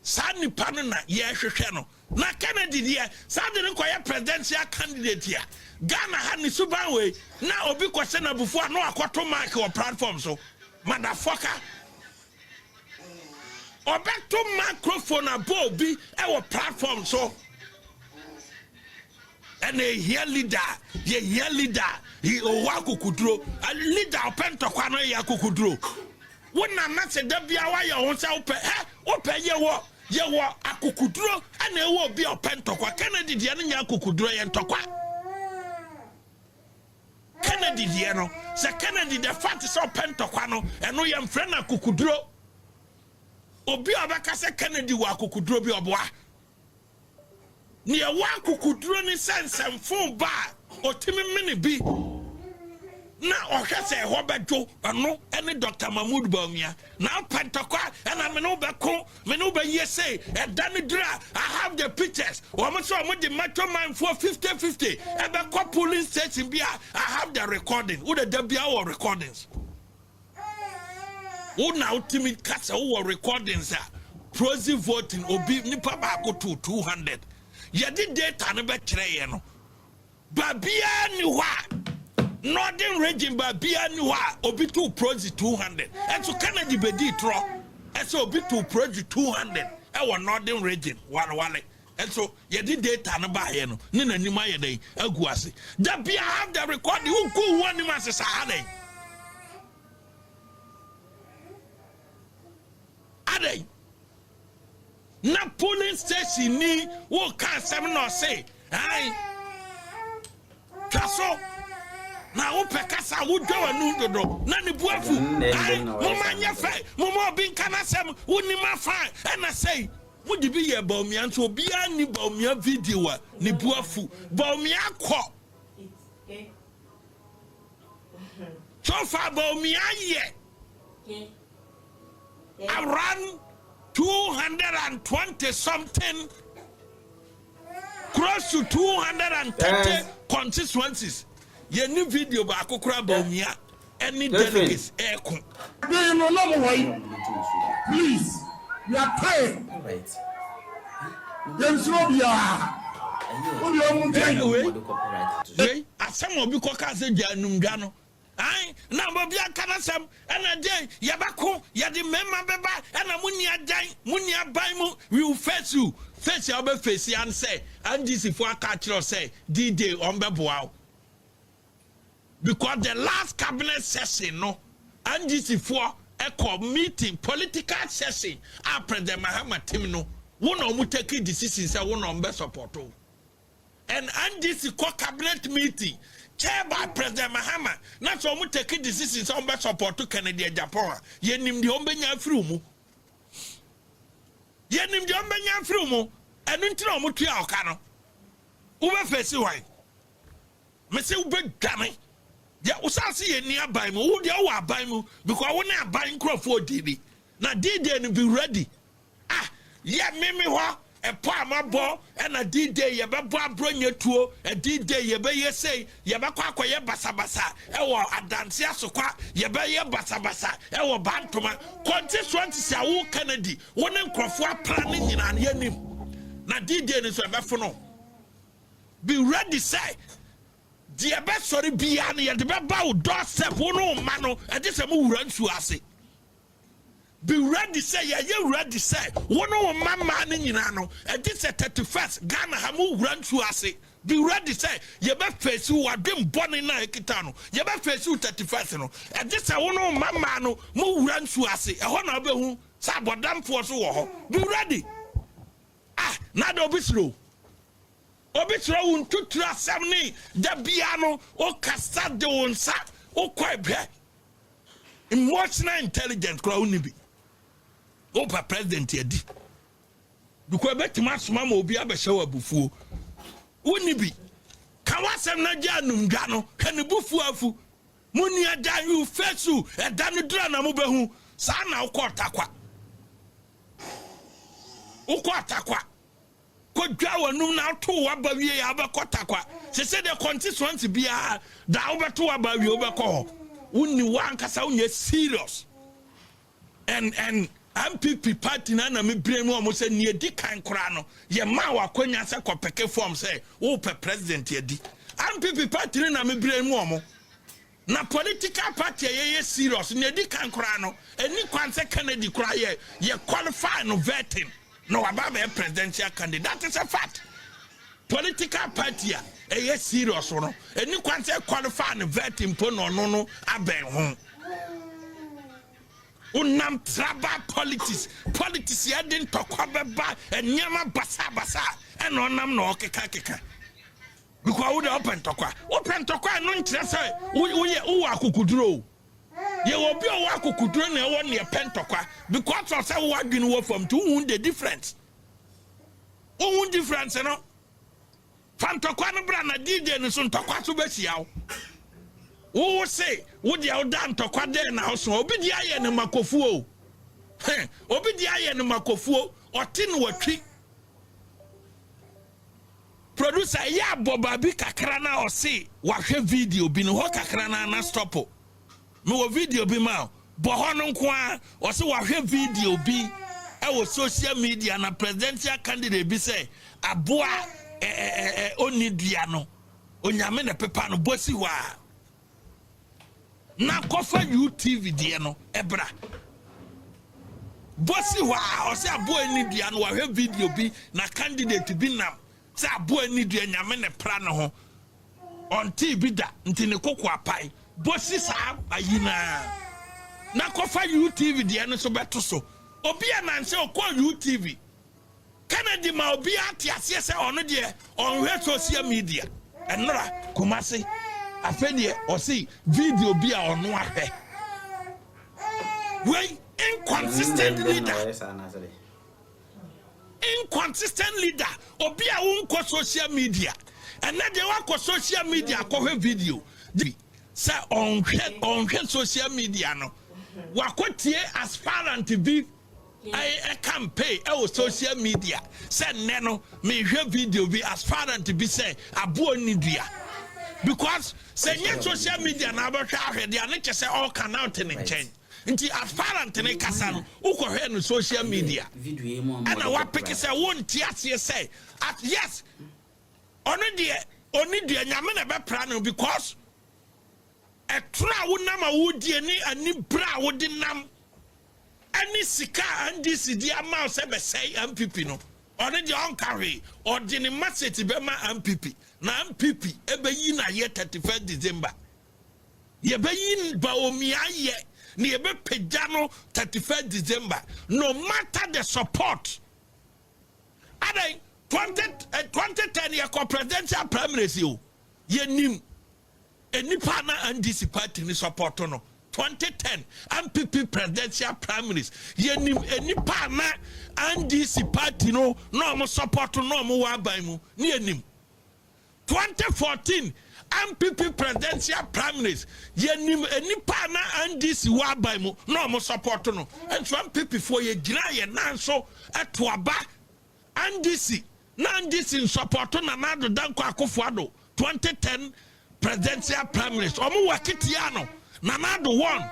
Sani panuna ye hwehwe no. Na Kennedy dia sade ne koye presidential candidate ya. Ghana ha ni suban we na obi kwese na bufu no akoto mark or platform so. Motherfucker. Obeto microphone abobi e wo platform so. And a here leader, ye here leader, he owaku kudro. A leader pentokwa no ya kukudro. Wona na se da bia wa ye ho se ope ye wo akukuduro ana e wo bia opentokwa Kennedy de nya akukuduro ye ntokwa Kennedy de no se Kennedy the fact se opentokwa no eno ye mfre na akukuduro obi obaka se Kennedy wa akukuduro bi oboa ni e wa akukuduro ni sensemfo ba otimi mini bi na ohwese ho bejo ano ene Dr. Mahmoud Bawumia na pentokwa ena me no beko me no be yese e dan dra I have the pictures o mo so mo the metro man for 50-50 e be ko police station bia I have the recording wo the bia or recordings wo na ultimate kasa wo recordings a proxy voting obi nipa ba ko to 200 ye di data no be kire ye no ba bia ni wa Northern region by Bianua, obi to proxy 200. And so Kennedy bedi tro. And so obi to proxy 200. Our Northern region, one. And so ye did data na ba ye no. Nina ni ma ye dey aguase. That be have the record who go one man say ade. Ade. Na polling station ni wo kan sem no say. Ai. Kaso na wo pekasa wo dwa nu dodo na ne buafu mo manya fe mo obi nkana sem wo ni ma fa na say wo di bi ye Bawumia nso obi ani Bawumia video a ne buafu Bawumia kọ so far Bawumia ye around 220 something close to 230 constituencies. Ye new video ba akokora Bawumia any delegates ekun. Please, you are tired. Right. Anyway, asem obi koka se janum dwa no. Ai, na obi akana sam na dey yabako yade memma beba na muni adan muni aban mu we will face you. Face you be face and say and this if aka kiro say D-Day on beboa. Because the last cabinet session, no, and this for a meeting, political session, after the Mahama team, no, one of take decisions, one on best support. And this cabinet meeting, chair by President Mahama, not so much take decisions on best support to Kennedy and Japan. Yenim the Ombenya Frumu. Yenim the Ombenya Frumu. enu ntira omutu ya okano ube fesi why me say ube dame ya usasi ye ni aban mu wo dia wo aban mu because wo na aban crofo dibi na D-Day no be ready yeah mimi ho e po amabo e na D-Day ye bebo Abronye tuo e D-Day ye be ye say ye be kwa akoye basabasa e wo adanse asokwa ye be ye basabasa e wo bantoma constituency sia wo Kennedy wo ne nkrofo apra ne nyina ne yanim na D-Day no so e be fo no be ready say the best sorry be an ye de be ba wo doorstep wo no ma no e de se mo wura nsu ase. Be ready say you ready say one of mama ni nyina no e this 31st Ghana ha mu wura ntu ase. Be ready say you be face you adem boni na ekita no you be face you 31st no e this one of mama no mu wura ntu ase e ho na obehu sa bodamfo so wo ho. Be ready na do obisro untutra samni da biano o kasa de wonsa o kwebe emotional intelligence kra unibi Opa president yedi because betima soma ma obi abehye wabufuo woni bi ka wasem na gya numdwa no kane bufuo afu muni ada yu fesu eda no dura na mobehu sa na ukotakwa ko dwa wanum na to wabawie ya abekotakwa se se de constituency bia da obeto wabawie obekọ woni wankasa wonye serious and NPP party na me brem wo mo se ne edi kan kora no ye ma wa kwanya se kopeke form se wo pe president edi NPP party na me brem wo mo na political party ye serious ne edi kan kora no eni kwan se Kennedy kora ye qualify no vetting no aba be presidential candidate. That is a fact. Political party ye serious no eni kwan se qualify no vetting po no aben ho unam traba politics ya din tokwa beba enyama basa and onam no keka because we dey open tokwa no nkyere say wo akukuduro ye obi o akukuduro na wo ne pen tokwa because of say wo adwin wo from to who the difference no fantokwa no bra na DJ no so tokwa so be siawo wo say wo dia wo dan tokwa de na so obi dia ye ne makofuo obi dia ye ne makofuo oti no watwi producer ya boba bi kakra na o say wa hwe video bi no ho kakra na stop me wo video bi ma bo ho no nko a o say wa hwe video bi e wo social media na presidential candidate bi say aboa onidua no onyame ne pepa no bosi wa na kofa UTV de no ebra bosi wa o se abo anidua no wa hwe video bi na candidate bi nam se abo anidua nyame ne pra no ho on TV da ntine kokko apai bosi sa ayina na kofa UTV de no so beto so obi ananse okọ UTV Kennedy ma obi atiase se ono de on hwe social media enra kumase afedie o see video bi a ono ahwe we inconsistent leader obi a wonko social media and na de wako social media ko video say on hwe social media no wakotie aspirant bi I campaign social media say neno me hwe video bi aspirant bi say abo nidua because say social media na ba hwa ahwe de ane che say all can out in change nti aspirant ne kasa no ukohwe no social media video mo and wa pick say won ti ase say at yes oni de nyame na be pra no because etra wo nam a wo die ni ani bra wo de nam any sika and this the amount say be say MPP no already on carry or the message be ma MPP na MPP e be yi na ye 31st December ye be yi ba omi aye ni ye be pagya no 31st December no matter the support adai 2010 ye ko presidential primaries yo ye nim enipa na NDC party ni support no 2010 MPP presidential primaries yenim enipa na NDC party no mo support no mo wa ban mu ni enim 2014 MPP presidential primaries yenim enipa na NDC wa ban mu no mo support no enso MPP for ye gina ye nanso eto aba NDC na NDC support na Nado Danko Akufo-Addo 2010 presidential primaries omo wakitiano Nanado won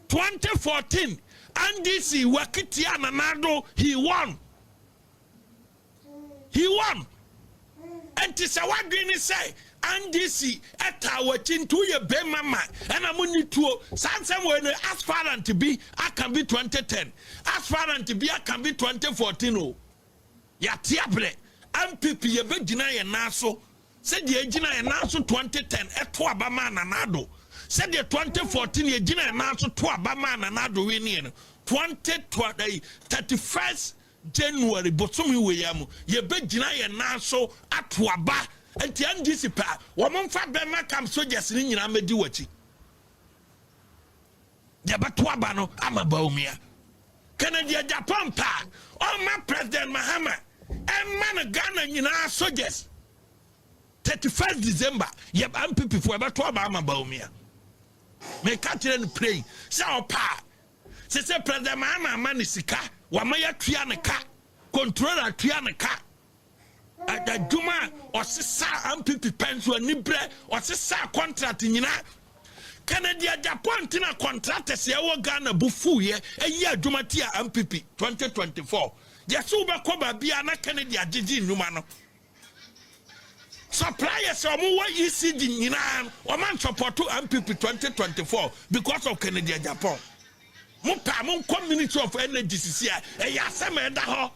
2014 NDC wakitia Nanado he won and to say what green say NDC eta wachintu ye be mama and amuni tuo sansem when as far and to be I can be 2010 as far and to be I can be 2014 oh ya tiabre MPP ye be gina ye naso said ye gina ye naso 2010 eto abama Nanado said the 2014 ye gina naso to abama Nanado wini 2020 31st January botumi we yamu ye be gina ye naso ato aba enti NDC pa wo momfa bema kam soldiers ni nyina medi wachi ye beto aba no amaba umia Canada Japan pa o ma president Mahama man Ghana nyina soldiers 31st December ye MPP for beto aba amaba umia me catch and pray say pa say president Mahama man sika wa maya tua ne ka controller tua ne ka aduma osisa MPP penso ni bre osisa contract nyina Canada Japan tina contractors ye wo Ghana bufu ye eyi aduma tia MPP 2024 yesu be ko ba bia na Canada agigi nnuma no suppliers omo wa ECD nyina o man support MPP 2024 because of Canada Japan mupa mon community of energy sia e ya sema da ho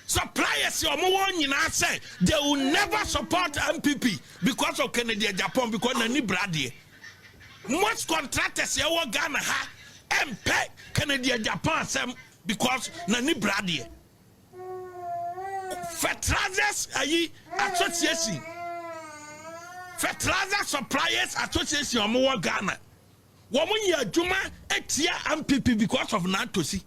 suppliers omo wa nyina say they will never support MPP because of Canada Japan because na ni brade most contractors ye wo Ghana ha MP Canada Japan sem because na ni brade Fertilizers Association Fertilizer Suppliers Association omo Ghana woman ya juma etia MPP because of Nantosi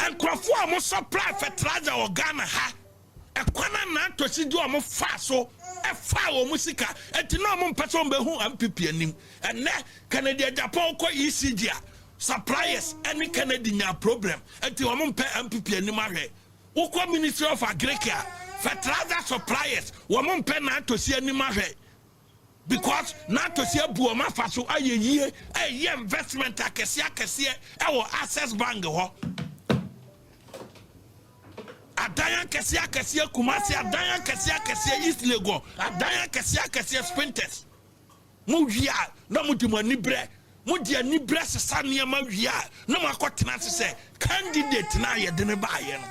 and Crawford omo supply fertilizer or Ghana ha e kwana Nantosi do omo fa so e fa omo sika enti no omo person be hu MPP anim and ne Canada Japan ko ECG suppliers any Canadian problem enti omo mpe MPP anim ahwe ukwa Ministry of Agriculture fertilizer suppliers woman pen na to see any mahwe because na to see abu ma fa so ayeye investment akese e wo access bank ho adanya kese kumasi adanya kese East Lagos adanya kese sprinters mu wia na mu di mani bre mu di ani bre sesa ne ma wia na makotena se candidate na ye de ne ba ye no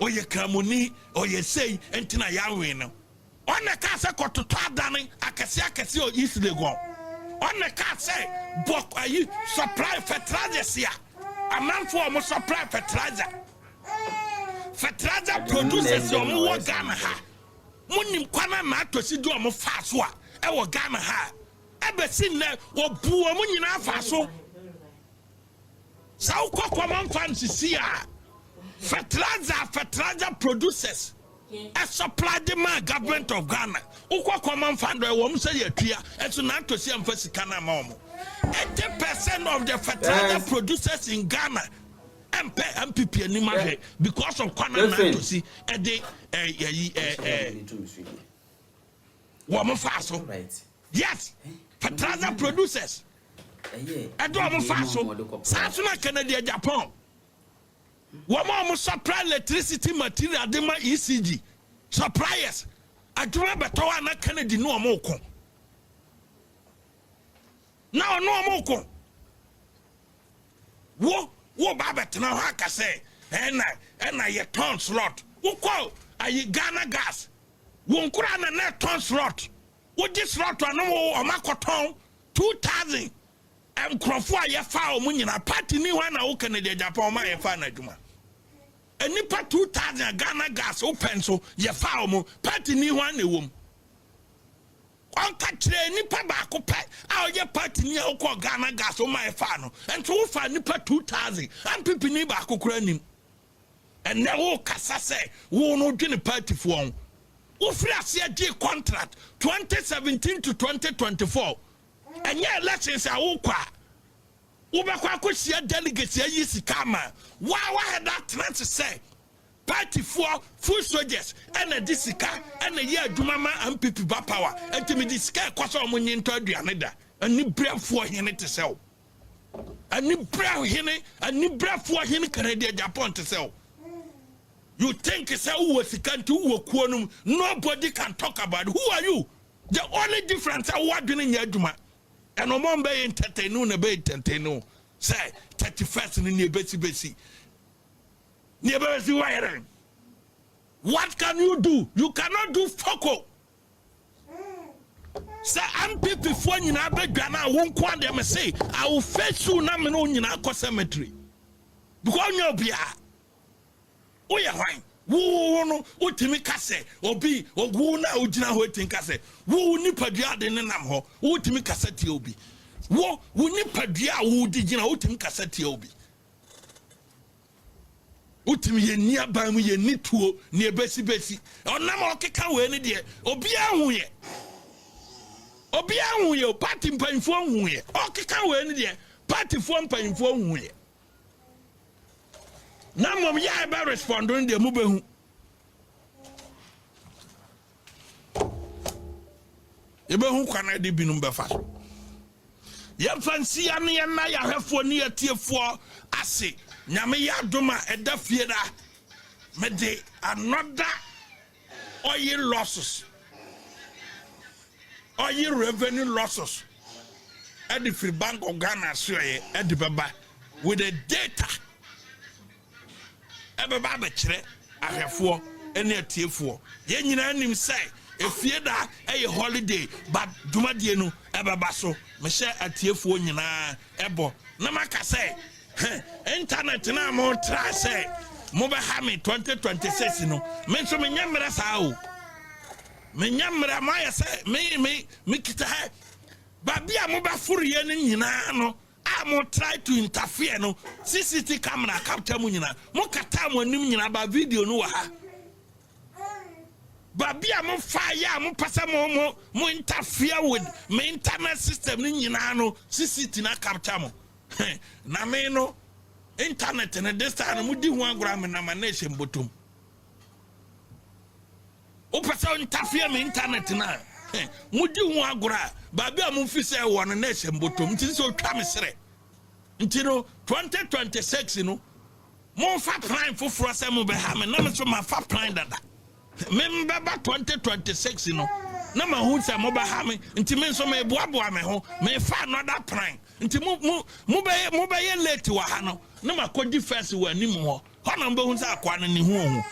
oye kramoni oye sei entina yawe no ona ka se kototo adane akese o East Lagos ona ka se bok ayi supply fertilizer ya amanfo mo supply fertilizer producers o mo Ghana ha munim kwana na atosi do mo fa so a e wo Ghana ha ebesi ne obu o mo nyina fa so sa ukwa man fancy a fertilizer producers a supply the government of Ghana. Ukwa common fund where say ye tria and so not to see am Kana mom. 80% of the fertilizer producers in Ghana MPP anima because of Kwana not to see a day woman fast. Yes, fertilizer producers. I don't fast so Sasuna Canada Japan. Woman supply electricity material dema ECG suppliers aduma beto na Kennedy no amoko now no amoko wo ba betena ho akase ena ye ton slot wo call ayi Ghana gas wo nkura na ton slot wo di slot no wo makoton 2000 Crawford ye fa o munyina party ni wana wo Canada Japan ma ye fa na aduma enipa 2000 Ghana gas open so ye fa omo party ni ho na ewom onka kire nipa ba ko pa a oye party ni akọ Ghana gas o mai fa no ento wo fa nipa 2000 NPP ni ba akokora nim enne wo kasa se wo no dwene party fo on wo free ase agi contract 2017 to 2024 enye elections a wo kwa wo ba kwa akosia delegates ayi sikama wa had that trend to say party for full soldiers and a disika and a year dumama and people ba power and to me disika kwaso omunyi nto aduane da ani brafo hene te sell ani brafo hene ani brafo hene Canada Japan te sell. You think say who was kuonum nobody can talk about who are you? The only difference is what doing your duma and omon be entertain no be entertain say 31st ni besi what can you do? You cannot do foco. Say MPP for nyina be dwana won kwa dem say I will face you na me no nyina ko cemetery because you bia oye hwan wo no otimi kase obi ogu na ogina ho tin kase wo nipadua de ne nam ho otimi kase tie obi wo nipadua wo di gina otimi kase tie obi utimi ye ni aban mu ye ni tuo ni ebesi onam okeka we ni de obi ahuye party mpanfo ahuye okeka we ni de party fo mpanfo ahuye na mom ya ba respond on de mu behu ebehu kwana de binum befa so ye fancy ya ne na ya hwefo ne atiefo ase nyame ya doma eda fie da me de another oil losses oil revenue losses at the free bank of Ghana so at the baba with the data ebeba be kire ahwefo ene atiefo ye nyina nim say efie da eye holiday but dumadie no ebeba so me hye atiefo nyina ebo na maka say internet na mo try say mo be ha me 2026 no me so me nyamra sa o me nyamra ma ya say me kita ha ba bia mo ba furiye no nyina no am try to interfere no CCTV camera capture mu nyina mo kata mo anim nyina ba video no wa ha ba bia mo fire mo pasa mo interfere with my internet system ni nyina no CCTV na capture mo na me no internet na this time mo di ho agora me na manation botom o pasa interfere me internet na mudi hu agora ba bia mo fi say won na nation botom nti so twa me sere nti no 2026 no mo fa plan foforo say mo be ha me na me so ma fa plan dada me mbaba 2026 no na ma hu say mo be ha me nti me so me boaboa me ho me fa another plan nti mo be ye late wa ha no na ma kodi first wa ni mo ho na mbe hu say akwa no ni hu